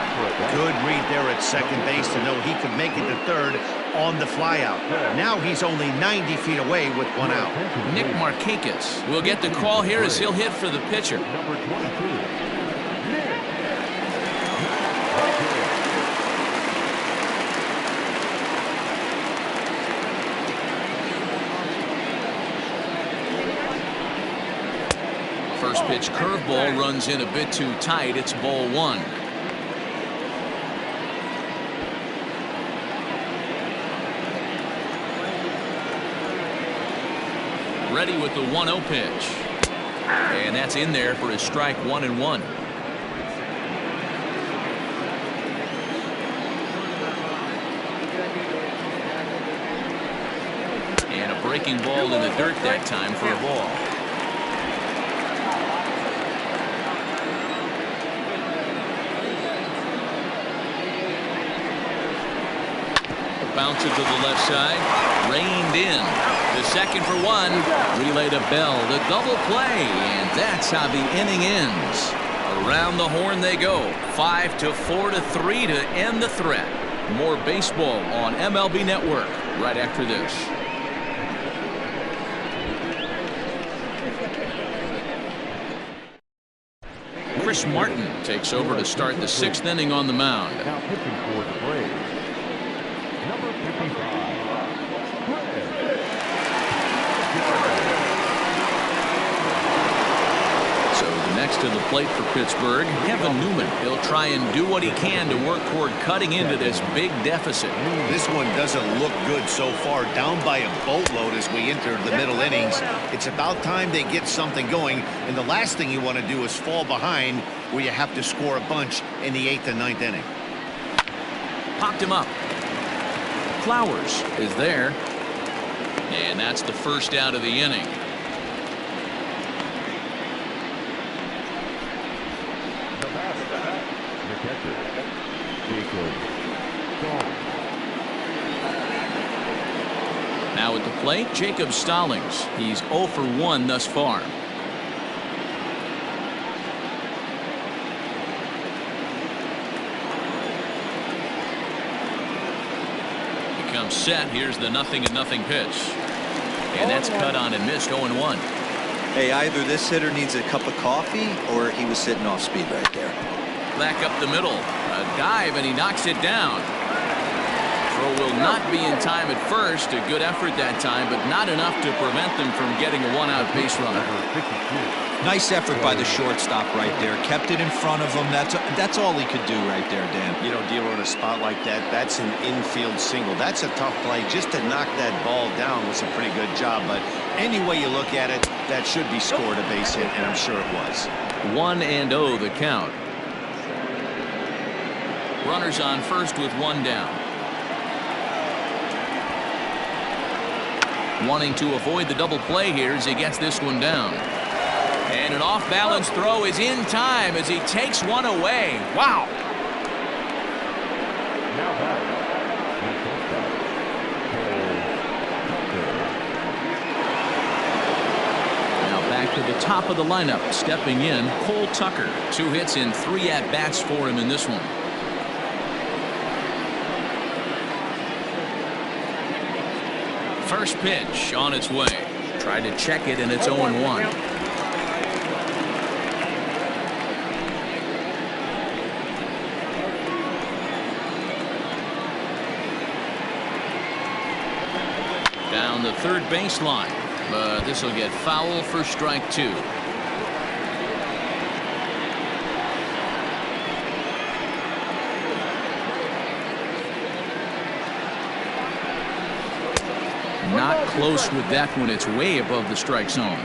Good read there at second base to know he could make it to third on the flyout. Now he's only 90 feet away with 1 out. Nick Markakis will get the call here as he'll hit for the pitcher. Number 22. First pitch curveball runs in a bit too tight. It's ball one. Ready with the 1-0 pitch. And that's in there for his strike 1-1. And a breaking ball in the dirt that time for a ball. Bounces to the left side, reined in. The second for one, relay to Bell, the double play, and that's how the inning ends. Around the horn they go, 5-4 to 3 to end the threat. More baseball on MLB Network right after this. Chris Martin takes over to start the 6th inning on the mound. Now pitching for the Braves, number 55. Next to the plate for Pittsburgh, Kevin Newman. He'll try and do what he can to work toward cutting into this big deficit. This one doesn't look good so far. Down by a boatload as we enter the middle innings. It's about time they get something going, and the last thing you want to do is fall behind where you have to score a bunch in the 8th and 9th inning. Popped him up. Flowers is there, and that's the first out of the inning. Now at the plate, Jacob Stallings. He's 0 for 1 thus far. He comes set. Here's the 0-0 pitch. And that's cut on and missed. 0-1. Hey, either this hitter needs a cup of coffee or he was sitting off speed right there. Back up the middle. A dive, and he knocks it down. Throw will not be in time at first. A good effort that time, but not enough to prevent them from getting a one-out base runner. Nice effort by the shortstop right there. Kept it in front of him. That's all he could do right there, Dan. You know, dealer in a spot like that, that's an infield single. That's a tough play. Just to knock that ball down was a pretty good job, but any way you look at it, that should be scored a base hit, and I'm sure it was. 1-0 the count. Runners on first with one down. Wanting to avoid the double play here as he gets this one down. And an off-balance throw is in time as he takes one away. Wow. Now back to the top of the lineup. Stepping in, Cole Tucker. 2 hits in 3 at-bats for him in this one. First pitch on its way. Tried to check it, and it's 0-1. Down the third baseline, but this will get foul for strike 2. Not close with that one. It's way above the strike zone.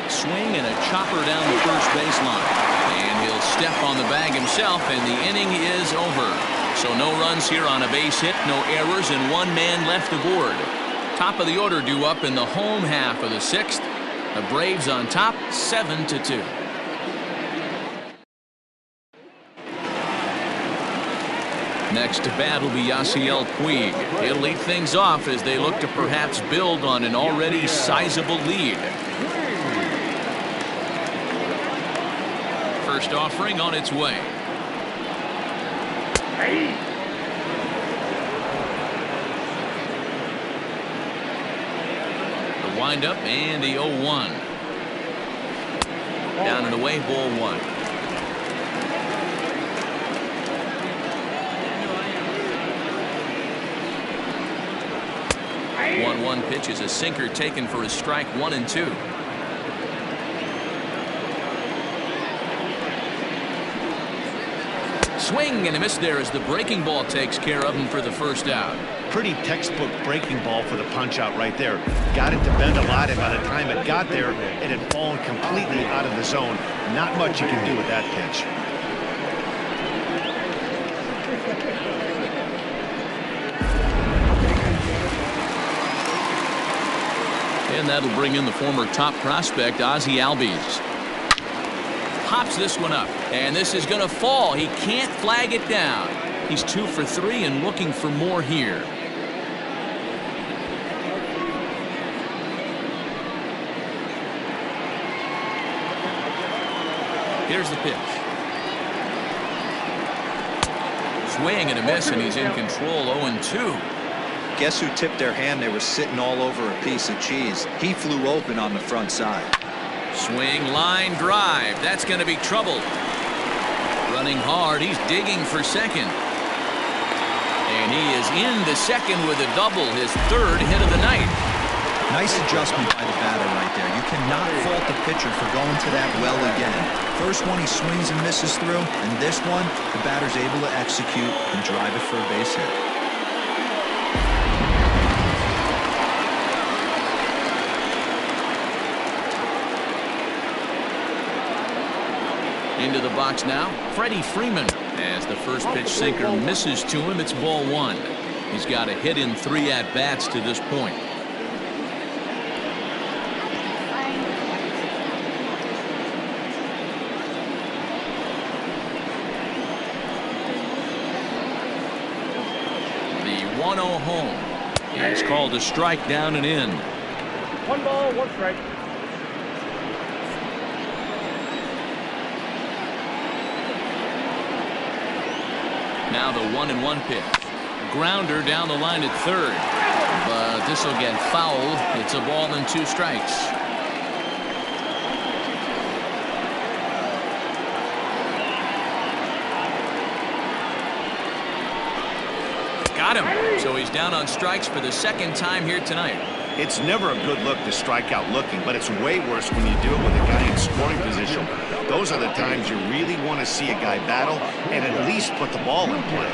Swing and a chopper down the first baseline. And he'll step on the bag himself, and the inning is over. So no runs here on a base hit, no errors, and 1 man left aboard. Top of the order due up in the home half of the 6th. The Braves on top, 7-2. Next to bat will be Yasiel Puig. He'll lead things off as they look to perhaps build on an already sizable lead. First offering on its way. The windup and the 0-1. Down and away, ball 1. 1-1 pitch is a sinker taken for a strike 1 and 2. Swing and a miss there as the breaking ball takes care of him for the first out. Pretty textbook breaking ball for the punch out right there. Got it to bend a lot, and by the time it got there, it had fallen completely out of the zone. Not much you can do with that pitch. And that'll bring in the former top prospect, Ozzie Albies. Pops this one up, and this is going to fall. He can't flag it down. He's 2 for 3 and looking for more here. Here's the pitch. Swing and a miss, and he's in control. 0-2. Guess who tipped their hand? They were sitting all over a piece of cheese. He flew open on the front side. Swing, line drive. That's going to be trouble. Running hard. He's digging for second. And he is into second with a double, his 3rd hit of the night. Nice adjustment by the batter right there. You cannot fault the pitcher for going to that well again. First one he swings and misses through, and this one the batter's able to execute and drive it for a base hit. Into the box now, Freddie Freeman. As the first pitch sinker misses to him, it's ball 1. He's got a hit in 3 at-bats to this point. The 1-0 home is called a strike, down and in. 1 ball, 1 strike. Now the 1-1 pitch. Grounder down the line at 3rd. But this will get fouled. It's a ball and 2 strikes. Got him. So he's down on strikes for the 2nd time here tonight. It's never a good look to strike out looking, but it's way worse when you do it with a guy in scoring position. Those are the times you really want to see a guy battle and at least put the ball in play.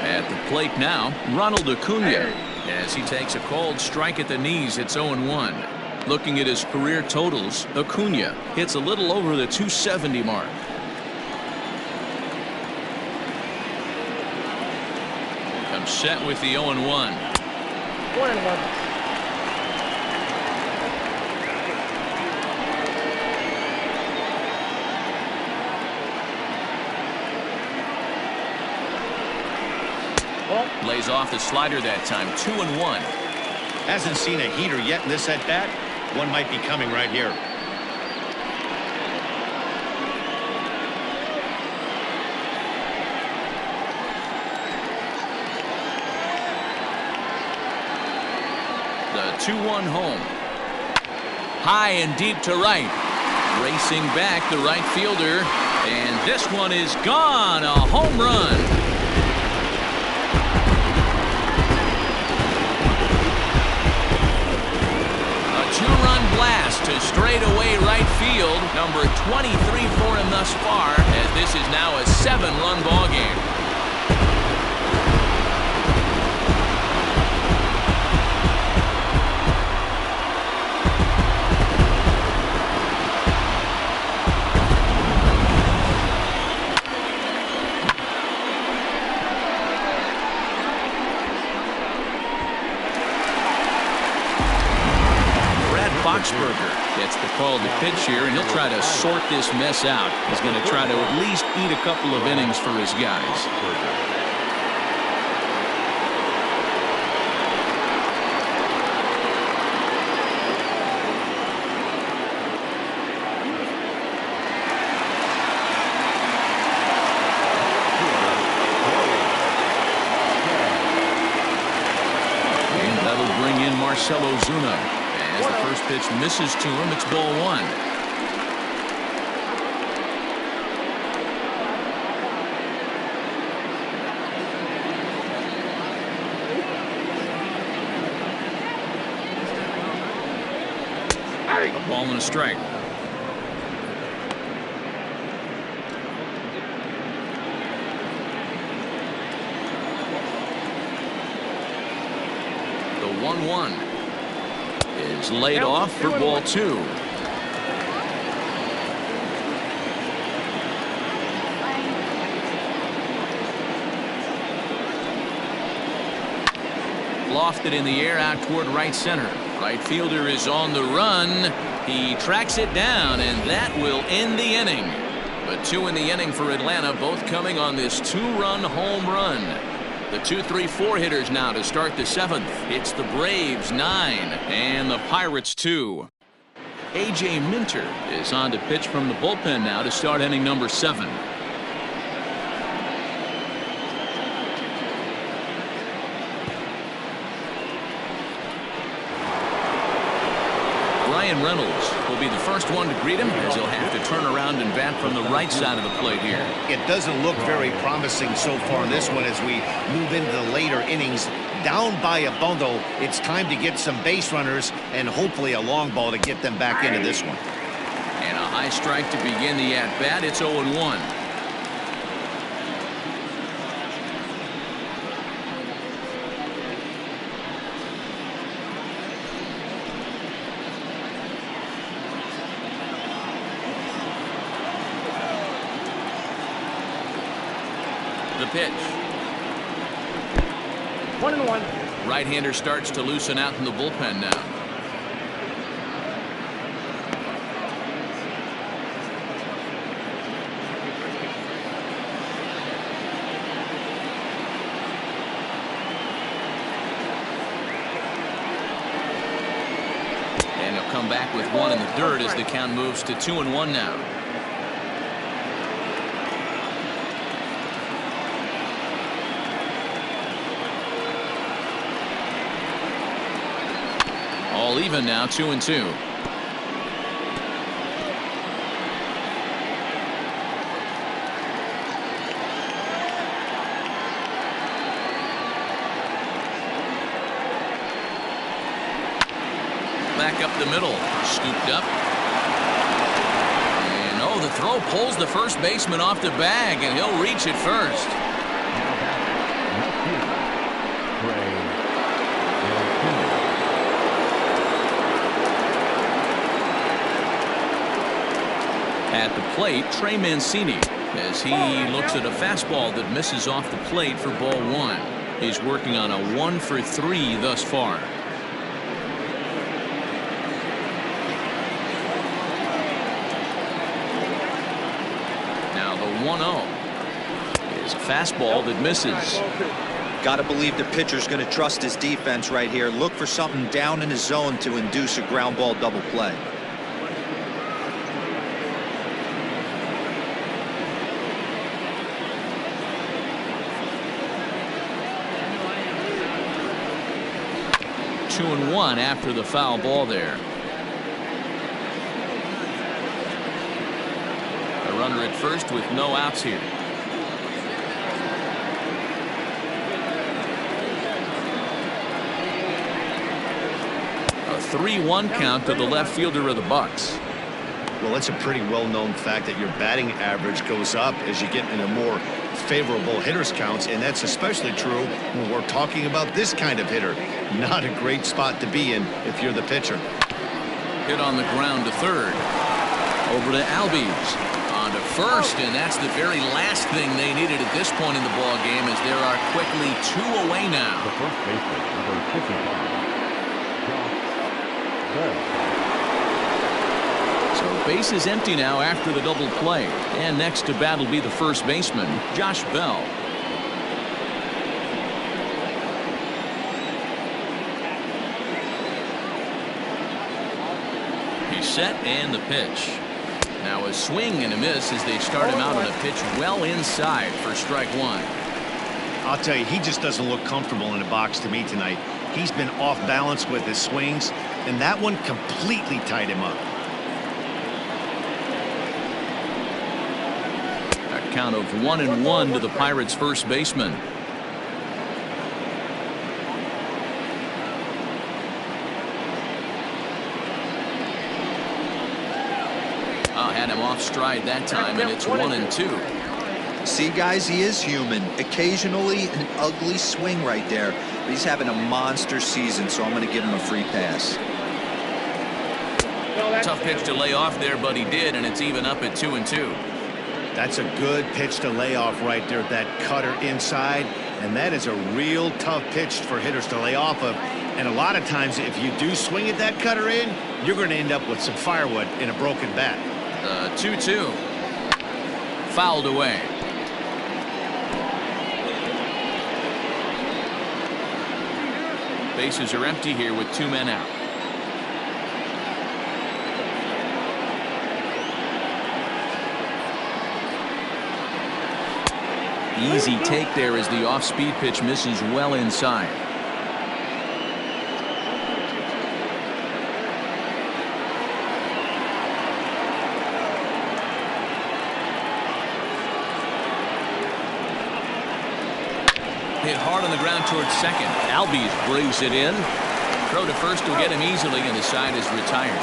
At the plate now, Ronald Acuna, as he takes a cold strike at the knees. It's 0-1. Looking at his career totals, Acuna hits a little over the 270 mark. Comes set with the 0-1. 1-1. Lays off the slider that time. 2-1. Hasn't seen a heater yet in this at bat. One might be coming right here. The 2-1 home. High and deep to right. Racing back the right fielder. And this one is gone. A home run. Two-run blast to straightaway right field. Number 23 for him thus far, as this is now a 7-run ball game. Boxberger gets the call to pitch here, and he'll try to sort this mess out. He's going to try to at least eat a couple of innings for his guys. And that'll bring in Marcell Ozuna. As the first pitch misses to him, it's ball 1. A ball and a strike. The 1-1 is laid off for ball 2. Lofted in the air out toward right center. Right fielder is on the run. He tracks it down, and that will end the inning. But 2 in the inning for Atlanta, both coming on this 2-run home run. The 2-3-4 hitters now to start the 7th. It's the Braves 9 and the Pirates 2. A.J. Minter is on to pitch from the bullpen now to start inning number 7. Ryan Reynolds will be the first one to greet him, as he'll have to turn around and bat from the right side of the plate here. It doesn't look very promising so far in this one as we move into the later innings. Down by a bundle, it's time to get some base runners and hopefully a long ball to get them back into this one. And a high strike to begin the at-bat. It's 0-1. The pitch. 1-1. Right-hander starts to loosen out in the bullpen now. And he'll come back with 1 in the dirt as the count moves to 2-1 now. All even now, 2-2. Back up the middle, scooped up. And oh, the throw pulls the first baseman off the bag, and he'll reach it first. At the plate, Trey Mancini, as he looks at a fastball that misses off the plate for ball 1. He's working on a 1-for-3 thus far. Now the 1-0 is a fastball that misses. Got to believe the pitcher's going to trust his defense right here. Look for something down in his zone to induce a ground ball double play. Two and 1 after the foul ball there. A runner at first with no outs here. A 3-1 count to the left fielder of the Bucks. Well, it's a pretty well-known fact that your batting average goes up as you get into more favorable hitters counts, and that's especially true when we're talking about this kind of hitter. Not a great spot to be in if you're the pitcher. Hit on the ground to third. Over to Albies. On to first, and that's the very last thing they needed at this point in the ball game, as there are quickly 2 away now. The first baseman, number 55, So base is empty now after the double play. And next to bat will be the first baseman, Josh Bell. He's set and the pitch. Now a swing and a miss as they start him out on a pitch well inside for strike 1. I'll tell you, he just doesn't look comfortable in the box to me tonight. He's been off balance with his swings, and that one completely tied him up. A count of 1-1 to the Pirates' first baseman. Had him off stride that time, and it's 1-2. See, guys, he is human. Occasionally an ugly swing right there. But he's having a monster season, so I'm going to give him a free pass. Tough pitch to lay off there, but he did, and it's even up at 2-2. That's a good pitch to lay off right there, that cutter inside. And that is a real tough pitch for hitters to lay off of. And a lot of times, if you do swing at that cutter in, you're going to end up with some firewood in a broken bat. 2-2. Fouled away. Bases are empty here with 2 men out. Easy take there as the off-speed pitch misses well inside. Hit hard on the ground towards second. Albies brings it in. Throw to first will get him easily, and the side is retired.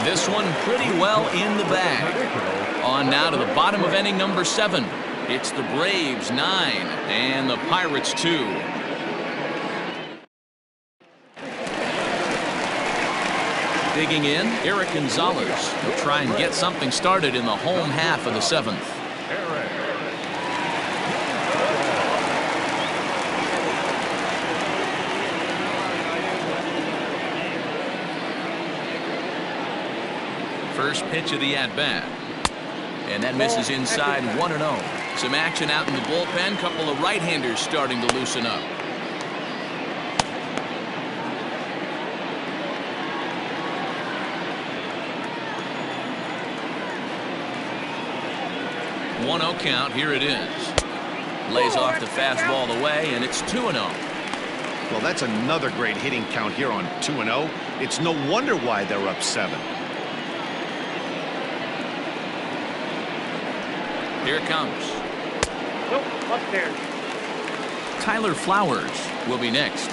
This one pretty well in the bag. On now to the bottom of inning number 7. It's the Braves 9 and the Pirates 2. Digging in, Eric Gonzalez. He'll try and get something started in the home half of the 7th. First pitch of the at-bat. And that misses inside 1-0. Some action out in the bullpen. Couple of right-handers starting to loosen up. One 1-0 count. Here it is. Lays off the fastball away, and it's 2-0. Well, that's another great hitting count here on 2-0. It's no wonder why they're up 7. Here it comes. Nope, upstairs. Tyler Flowers will be next.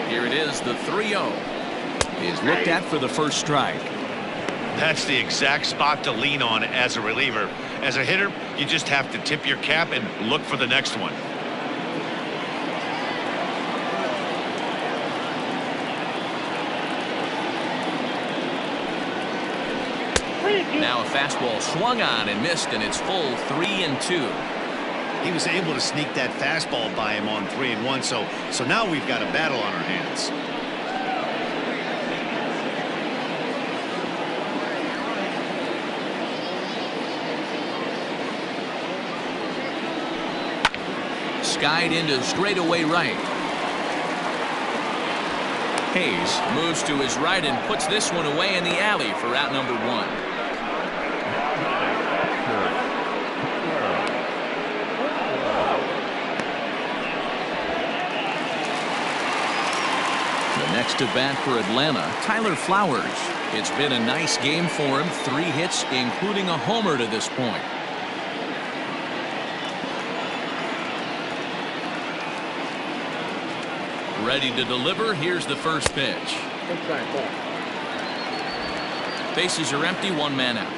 Here it is, the 3-0 is looked at for the first strike. That's the exact spot to lean on as a reliever. As a hitter, you just have to tip your cap and look for the next one. Now a fastball swung on and missed, and it's full 3-2. He was able to sneak that fastball by him on 3-1, so now we've got a battle on our hands. Skied into straightaway right. Hayes moves to his right and puts this one away in the alley for out number 1. Next to bat for Atlanta, Tyler Flowers. It's been a nice game for him. 3 hits, including a homer to this point. Ready to deliver. Here's the first pitch. Bases are empty, 1 man out.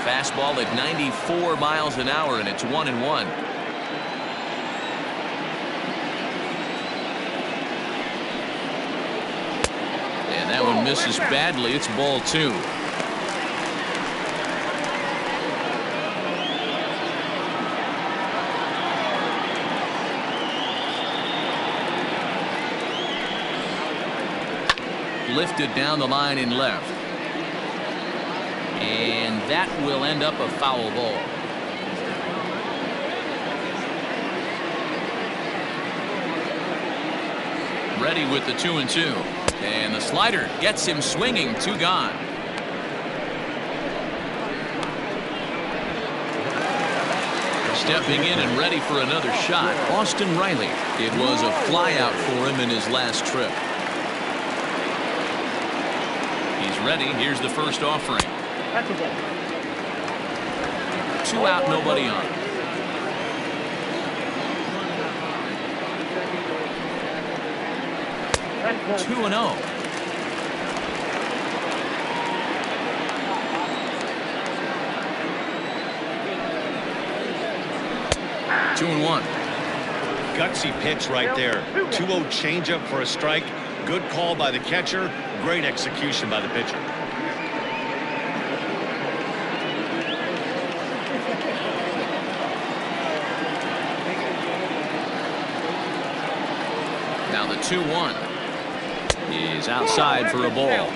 Fastball at 94 miles an hour, and it's 1-1. And that one misses badly. It's ball 2. Lifted down the line in left. And that will end up a foul ball. Ready with the 2-2. And the slider gets him swinging. 2 gone. Stepping in and ready for another shot, Austin Riley. It was a flyout for him in his last trip. He's ready. Here's the first offering. That's a ball. 2 out, nobody on. That's 2-0. Two and 1. Gutsy pitch right there. 2-0 changeup for a strike. Good call by the catcher. Great execution by the pitcher. Now the 2-1. He's outside for a ball.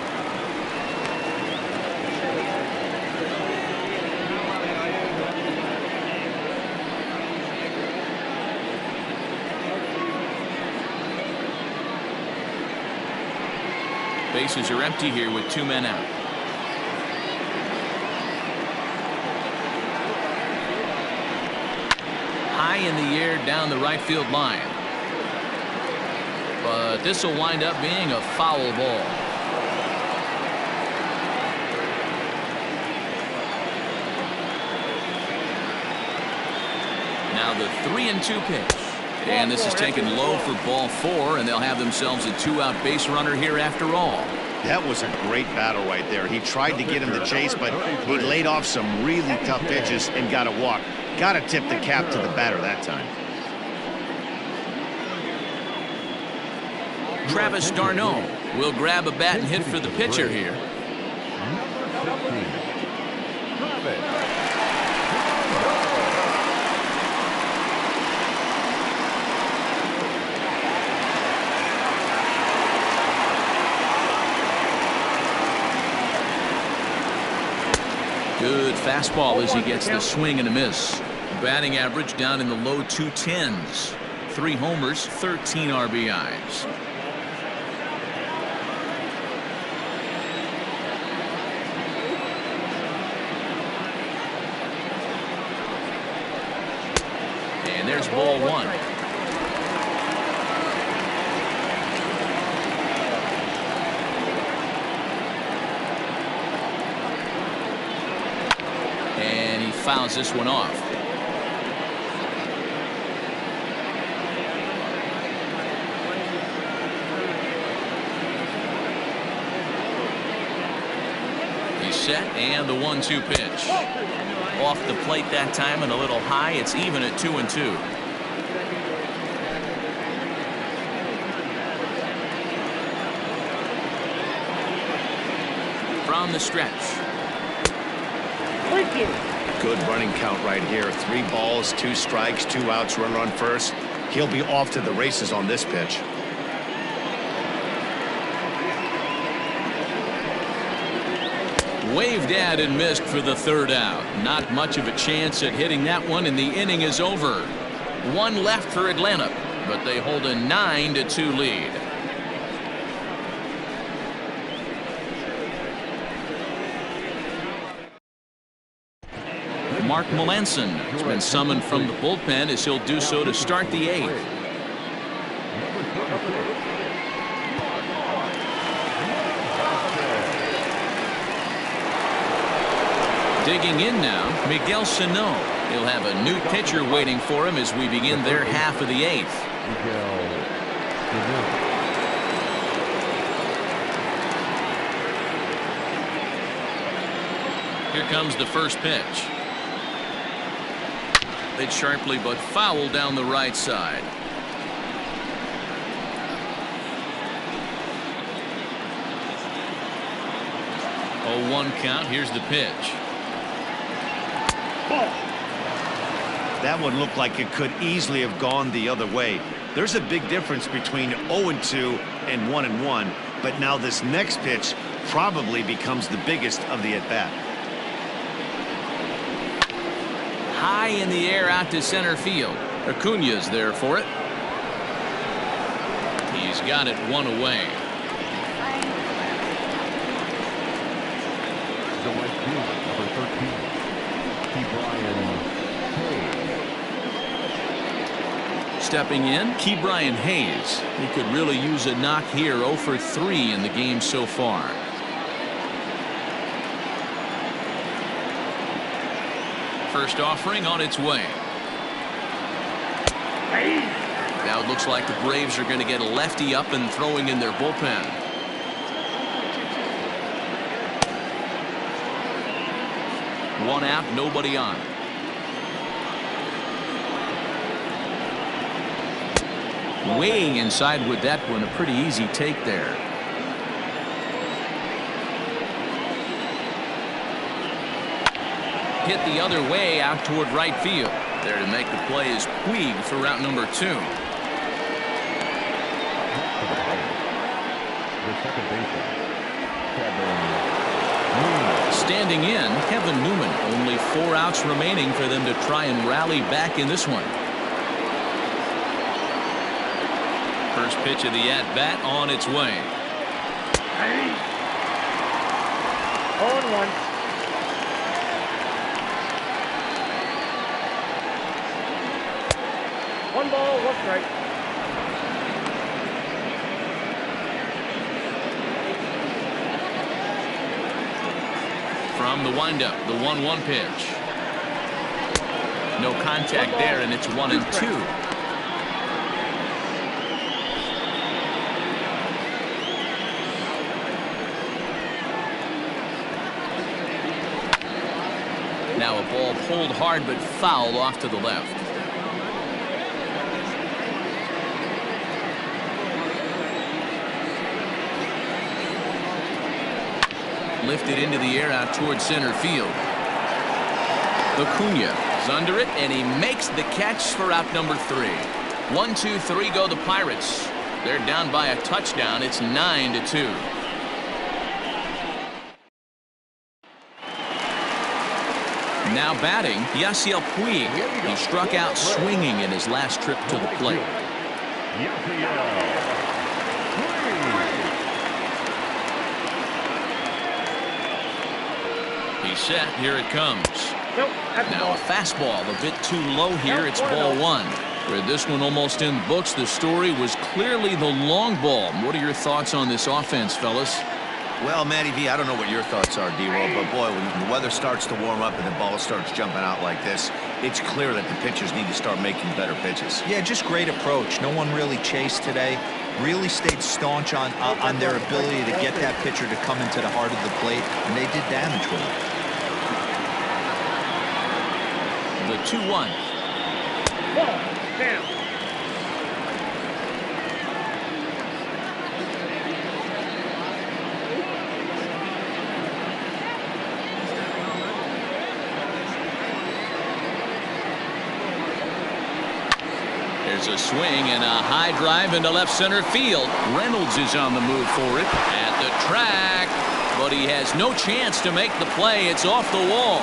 Bases are empty here with 2 men out. High in the air down the right field line. But this will wind up being a foul ball. Now the 3-2 pitch. And this is taken low for ball 4, and they'll have themselves a 2-out base runner here after all. That was a great battle right there. He tried to get him to chase, but he laid off some really tough pitches and got a walk. Got to tip the cap to the batter that time. Travis d'Arnaud will grab a bat and hit for the pitcher here. Good fastball as he gets the swing and a miss. Batting average down in the low 210s. 3 homers, 13 RBIs. And there's ball 1. And he fouls this one off. He's set, and the 1-2 pitch. Off the plate that time and a little high. It's even at 2-2. From the stretch. Good running count right here. 3 balls, 2 strikes, 2 outs, runner on first. He'll be off to the races on this pitch. Waved at and missed for the 3rd out. Not much of a chance at hitting that one, and the inning is over. 1 left for Atlanta, but they hold a 9-2 lead. Mark Melanson has been summoned from the bullpen as he'll do so to start the 8th. Digging in now, Miguel Sano. He'll have a new pitcher waiting for him as we begin their half of the 8th. Here comes the first pitch. Hit sharply but foul down the right side. Oh, 1 count. Here's the pitch. That one looked like it could easily have gone the other way. There's a big difference between 0-2 and 1-1, but now this next pitch probably becomes the biggest of the at-bat. High in the air out to center field. Acuña's there for it. He's got it 1 away. The right fielder, number 13, Stepping in, Ke'Bryan Hayes. He could really use a knock here. 0 for 3 in the game so far. First offering on its way. Now it looks like the Braves are going to get a lefty up and throwing in their bullpen. One out, nobody on. Way inside with that one, a pretty easy take there. Hit the other way out toward right field. There to make the play is Puig for route number 2. The second baseman, Kevin Newman. Standing in, Kevin Newman. Only 4 outs remaining for them to try and rally back in this one. First pitch of the at-bat on its way. 0-1. One ball, one strike. From the windup, the 1-1 pitch. No contact there, and it's 1-2. Now a ball pulled hard but fouled off to the left. Lifted into the air out towards center field. Acuna is under it, and he makes the catch for out number 3. 1-2-3 go the Pirates. They're down by a touchdown. It's 9-2. Now batting, Yasiel Puig. He struck out swinging in his last trip to the plate. He's set. Here it comes. Now a fastball a bit too low here. It's ball 1. Where this one almost in the books, the story was clearly the long ball. What are your thoughts on this offense, fellas? Well, Matty V, I don't know what your thoughts are, D-Roll, but boy, when the weather starts to warm up and the ball starts jumping out like this, it's clear that the pitchers need to start making better pitches. Yeah, just great approach. No one really chased today. Really stayed staunch on their ability to get that pitcher to come into the heart of the plate, and they did damage with it. The 2-1. Ball, down. There's a swing and a high drive into left center field. Reynolds is on the move for it at the track, but he has no chance to make the play. It's off the wall,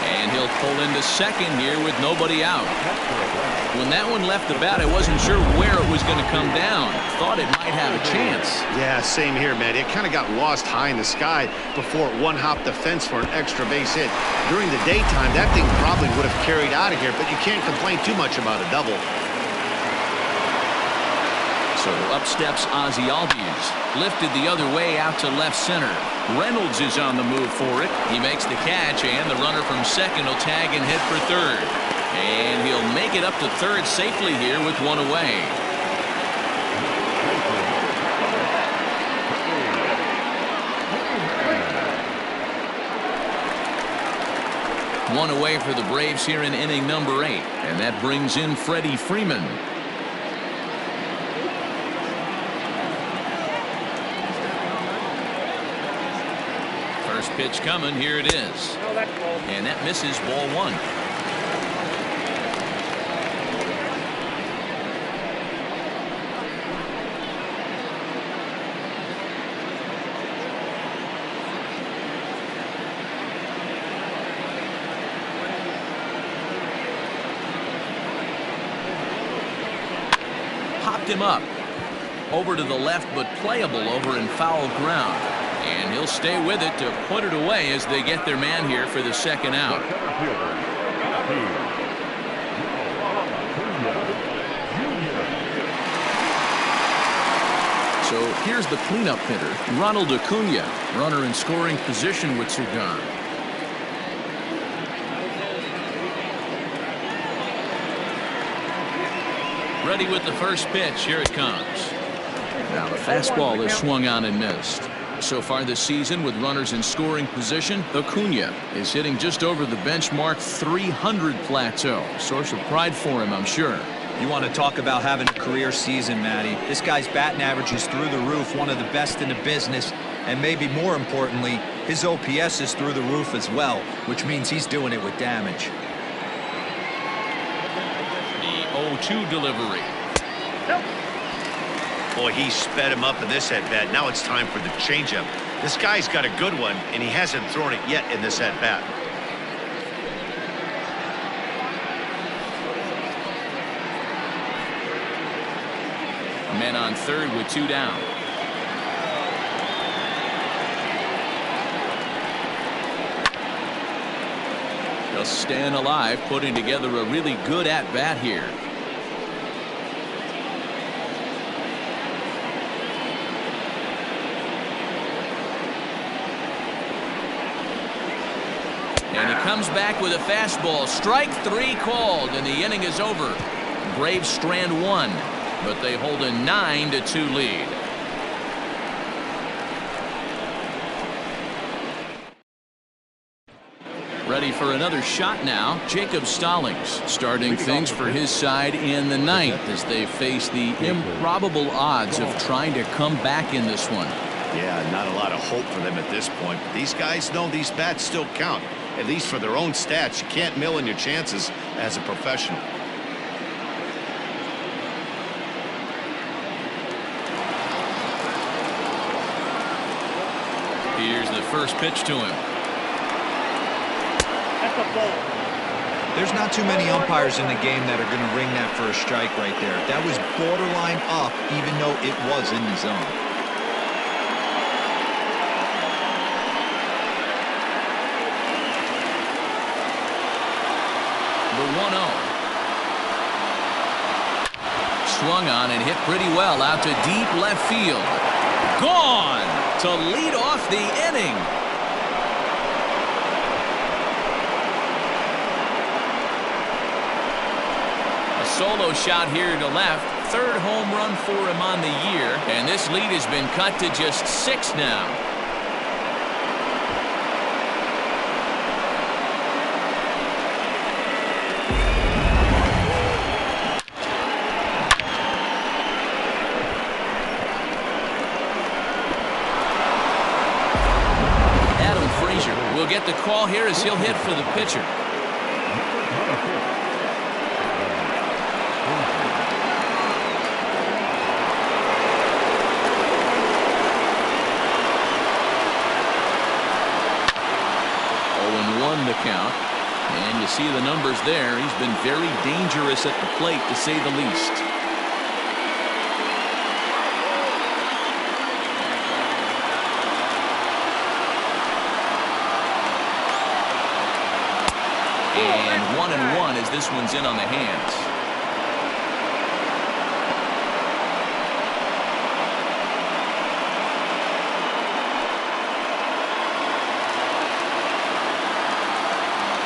and he'll pull into second here with nobody out. When that one left the bat, I wasn't sure where it was going to come down. Thought it might have a chance. Yeah, same here, man. It kind of got lost high in the sky before it one-hopped the fence for an extra base hit. During the daytime, that thing probably would have carried out of here, but you can't complain too much about a double. So up steps Ozzie Albies. Lifted the other way out to left center. Reynolds is on the move for it. He makes the catch, and the runner from second will tag and hit for third. And he'll make it up to third safely here with one away. One away for the Braves here in inning number 8. And that brings in Freddie Freeman. First pitch coming. Here it is. And that misses, ball 1. Hopped him up. Over to the left, but playable over in foul ground. And he'll stay with it to put it away as they get their man here for the second out. So here's the cleanup hitter, Ronald Acuna, runner in scoring position with Cigar. Ready with the first pitch. Here it comes. Now the fastball is swung on and missed. So far this season, with runners in scoring position, Acuna is hitting just over the benchmark 300 plateau. Source of pride for him, I'm sure. You want to talk about having a career season, Matty. This guy's batting average is through the roof, one of the best in the business, and maybe more importantly, his OPS is through the roof as well, which means he's doing it with damage. The 0-2 delivery. Boy, he sped him up in this at-bat. Now it's time for the changeup. This guy's got a good one, and he hasn't thrown it yet in this at-bat. Men on third with 2 down. Just staying alive, putting together a really good at-bat here. And he comes back with a fastball. Strike 3 called, and the inning is over. Braves strand 1, but they hold a 9-2 lead. Ready for another shot now. Jacob Stallings starting things for his side in the 9th as they face the improbable odds of trying to come back in this one. Yeah, not a lot of hope for them at this point. But these guys know these bats still count, at least for their own stats. You can't mill in your chances as a professional. Here's the first pitch to him. That's a ball. There's not too many umpires in the game that are going to ring that for a strike right there. That was borderline up, even though it was in the zone. The 1-0. Swung on and hit pretty well out to deep left field. Gone to lead off the inning. A solo shot here to left. 3rd home run for him on the year. And this lead has been cut to just 6 now. We'll get the call here as he'll hit for the pitcher. The count, and you see the numbers there. He's been very dangerous at the plate, to say the least. And 1-1 as this one's in on the hands.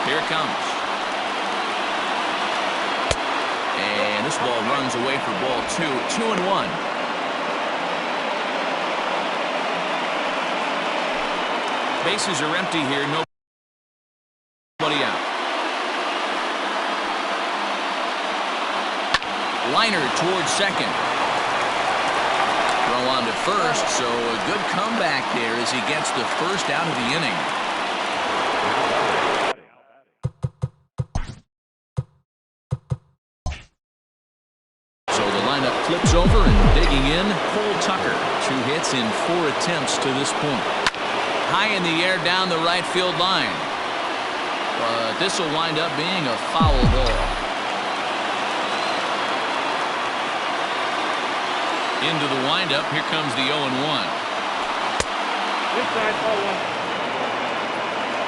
Here it comes. And this ball runs away for ball 2. 2-1. Bases are empty here. Nobody out. Liner towards second. Throw on to first, so a good comeback there as he gets the first out of the inning. Flips over and digging in, Cole Tucker. 2 hits in 4 attempts to this point. High in the air down the right field line. But this will wind up being a foul ball. Into the windup, here comes the 0-1. Inside, ball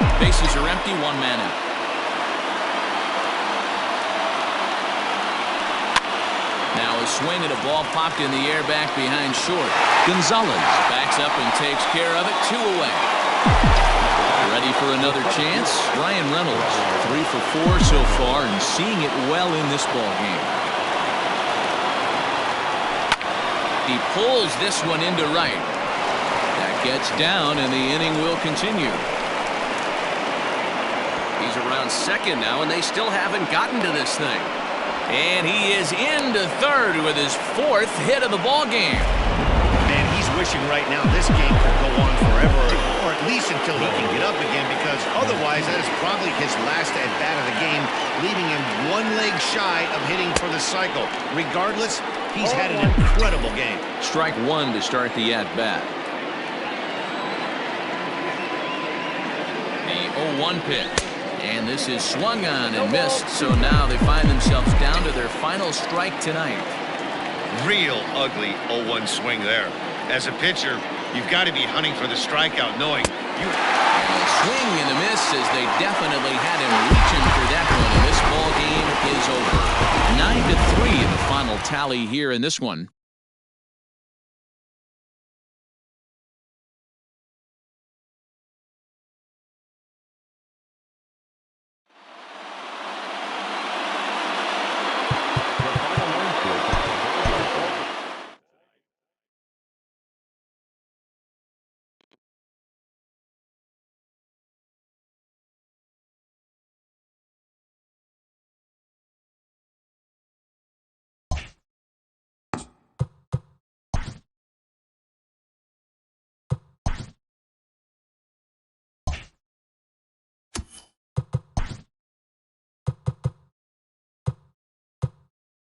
1. Bases are empty, 1 man out. Now a swing at a ball popped in the air back behind short. Gonzalez backs up and takes care of it. 2 away. Ready for another chance? Ryan Reynolds, 3 for 4 so far and seeing it well in this ball game. He pulls this one into right. That gets down, and the inning will continue. He's around second now, and they still haven't gotten to this thing. And he is into third with his 4th hit of the ball game. Man, he's wishing right now this game could go on forever, or at least until he can get up again, because otherwise that is probably his last at-bat of the game, leaving him 1 leg shy of hitting for the cycle. Regardless, he's had an incredible game. Strike 1 to start the at-bat. The 0-1 pitch. And this is swung on and missed, so now they find themselves down to their final strike tonight. Real ugly 0-1 swing there. As a pitcher, you've got to be hunting for the strikeout, knowing you... A swing and a miss, as they definitely had him reaching for that one, and this ball game is over. 9-3 the final tally here in this one.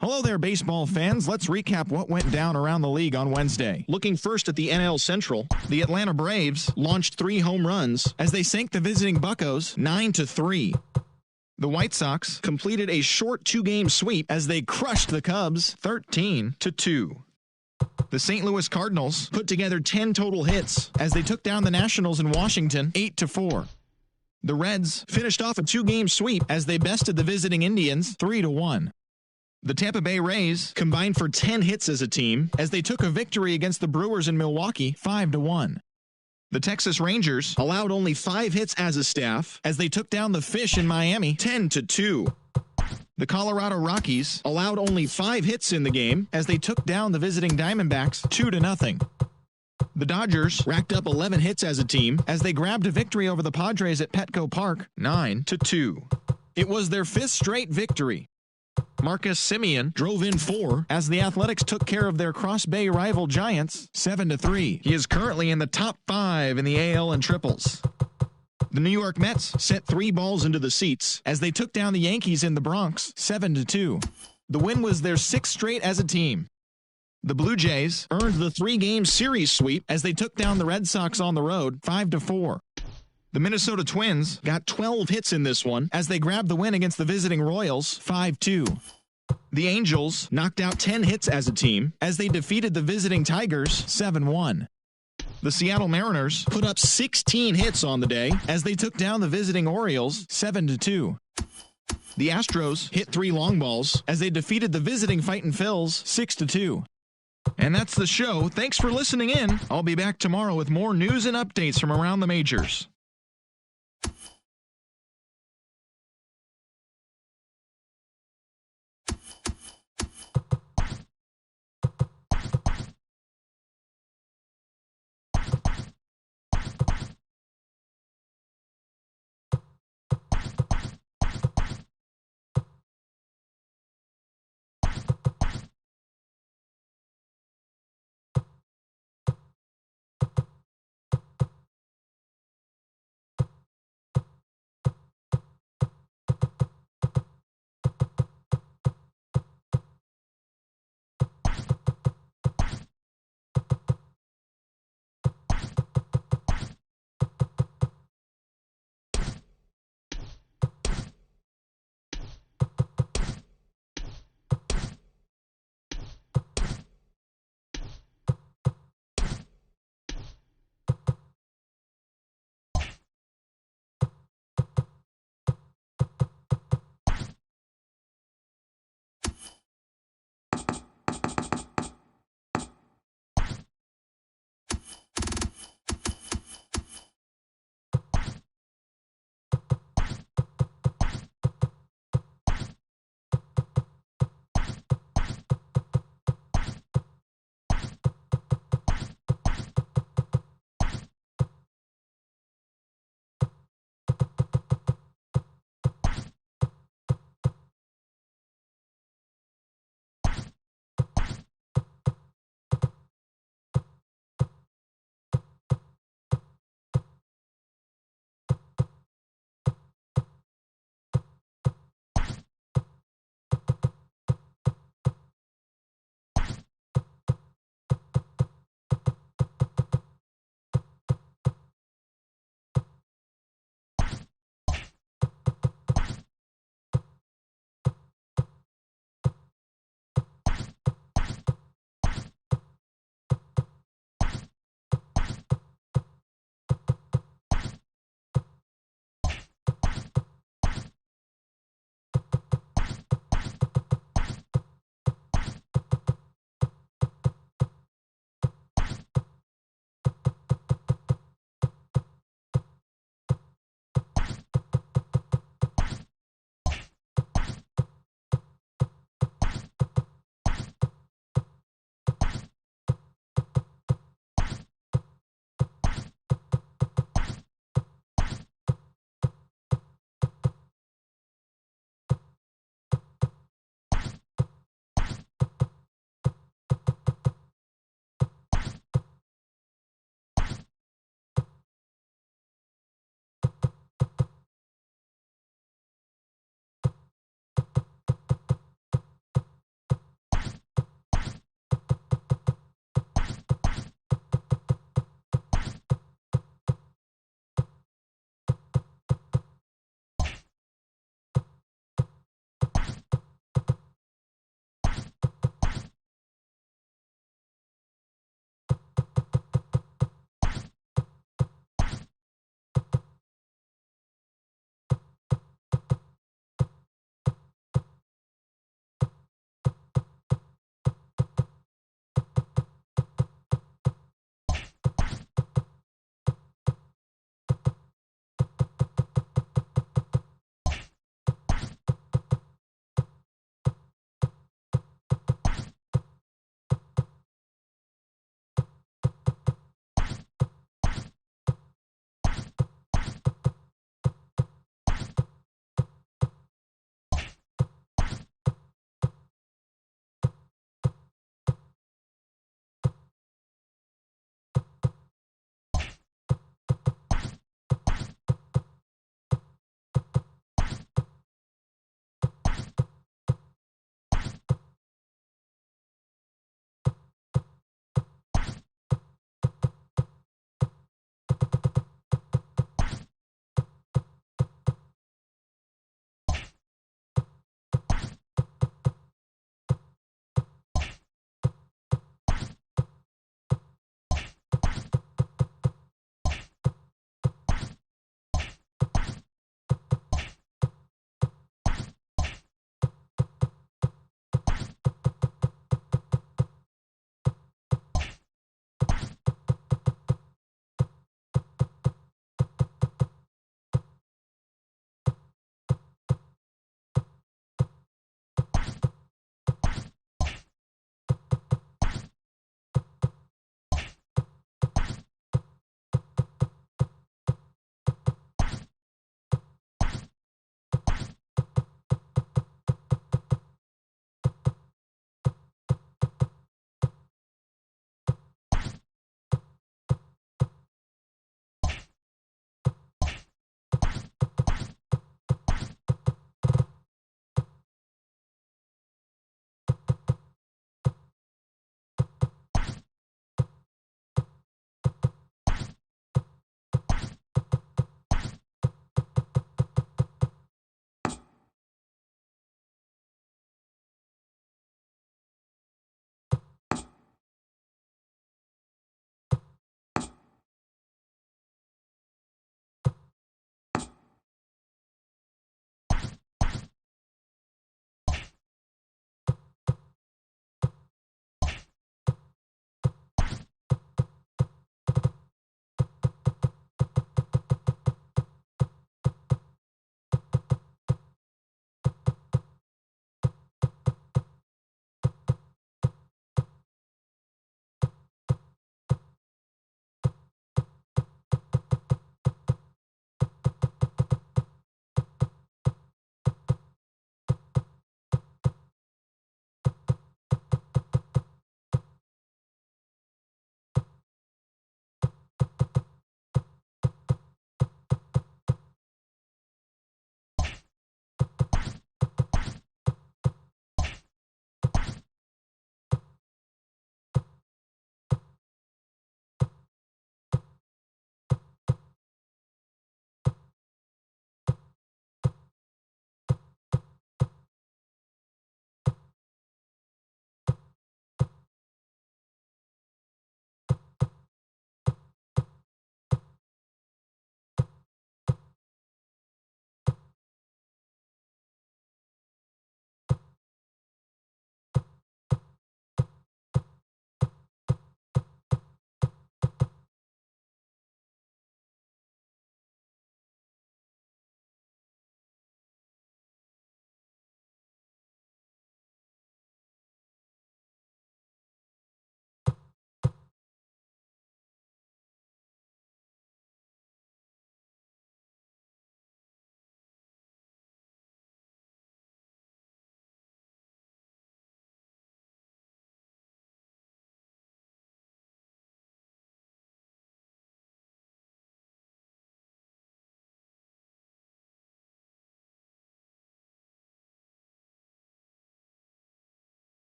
Hello there, baseball fans. Let's recap what went down around the league on Wednesday. Looking first at the NL Central, the Atlanta Braves launched 3 home runs as they sank the visiting Buccos 9-3. The White Sox completed a short 2-game sweep as they crushed the Cubs 13-2. The St. Louis Cardinals put together 10 total hits as they took down the Nationals in Washington 8-4. The Reds finished off a 2-game sweep as they bested the visiting Indians 3-1. The Tampa Bay Rays combined for 10 hits as a team as they took a victory against the Brewers in Milwaukee 5-1. The Texas Rangers allowed only 5 hits as a staff as they took down the Fish in Miami 10-2. The Colorado Rockies allowed only 5 hits in the game as they took down the visiting Diamondbacks 2-0. The Dodgers racked up 11 hits as a team as they grabbed a victory over the Padres at Petco Park 9-2. It was their 5th straight victory. Marcus Semien drove in 4 as the Athletics took care of their Cross Bay rival Giants 7-3. He is currently in the top 5 in the AL in triples. The New York Mets sent 3 balls into the seats as they took down the Yankees in the Bronx 7-2. The win was their 6th straight as a team. The Blue Jays earned the 3-game series sweep as they took down the Red Sox on the road 5-4. The Minnesota Twins got 12 hits in this one as they grabbed the win against the visiting Royals 5-2. The Angels knocked out 10 hits as a team as they defeated the visiting Tigers 7-1. The Seattle Mariners put up 16 hits on the day as they took down the visiting Orioles 7-2. The Astros hit 3 long balls as they defeated the visiting Fightin' Phils 6-2. And that's the show. Thanks for listening in. I'll be back tomorrow with more news and updates from around the majors.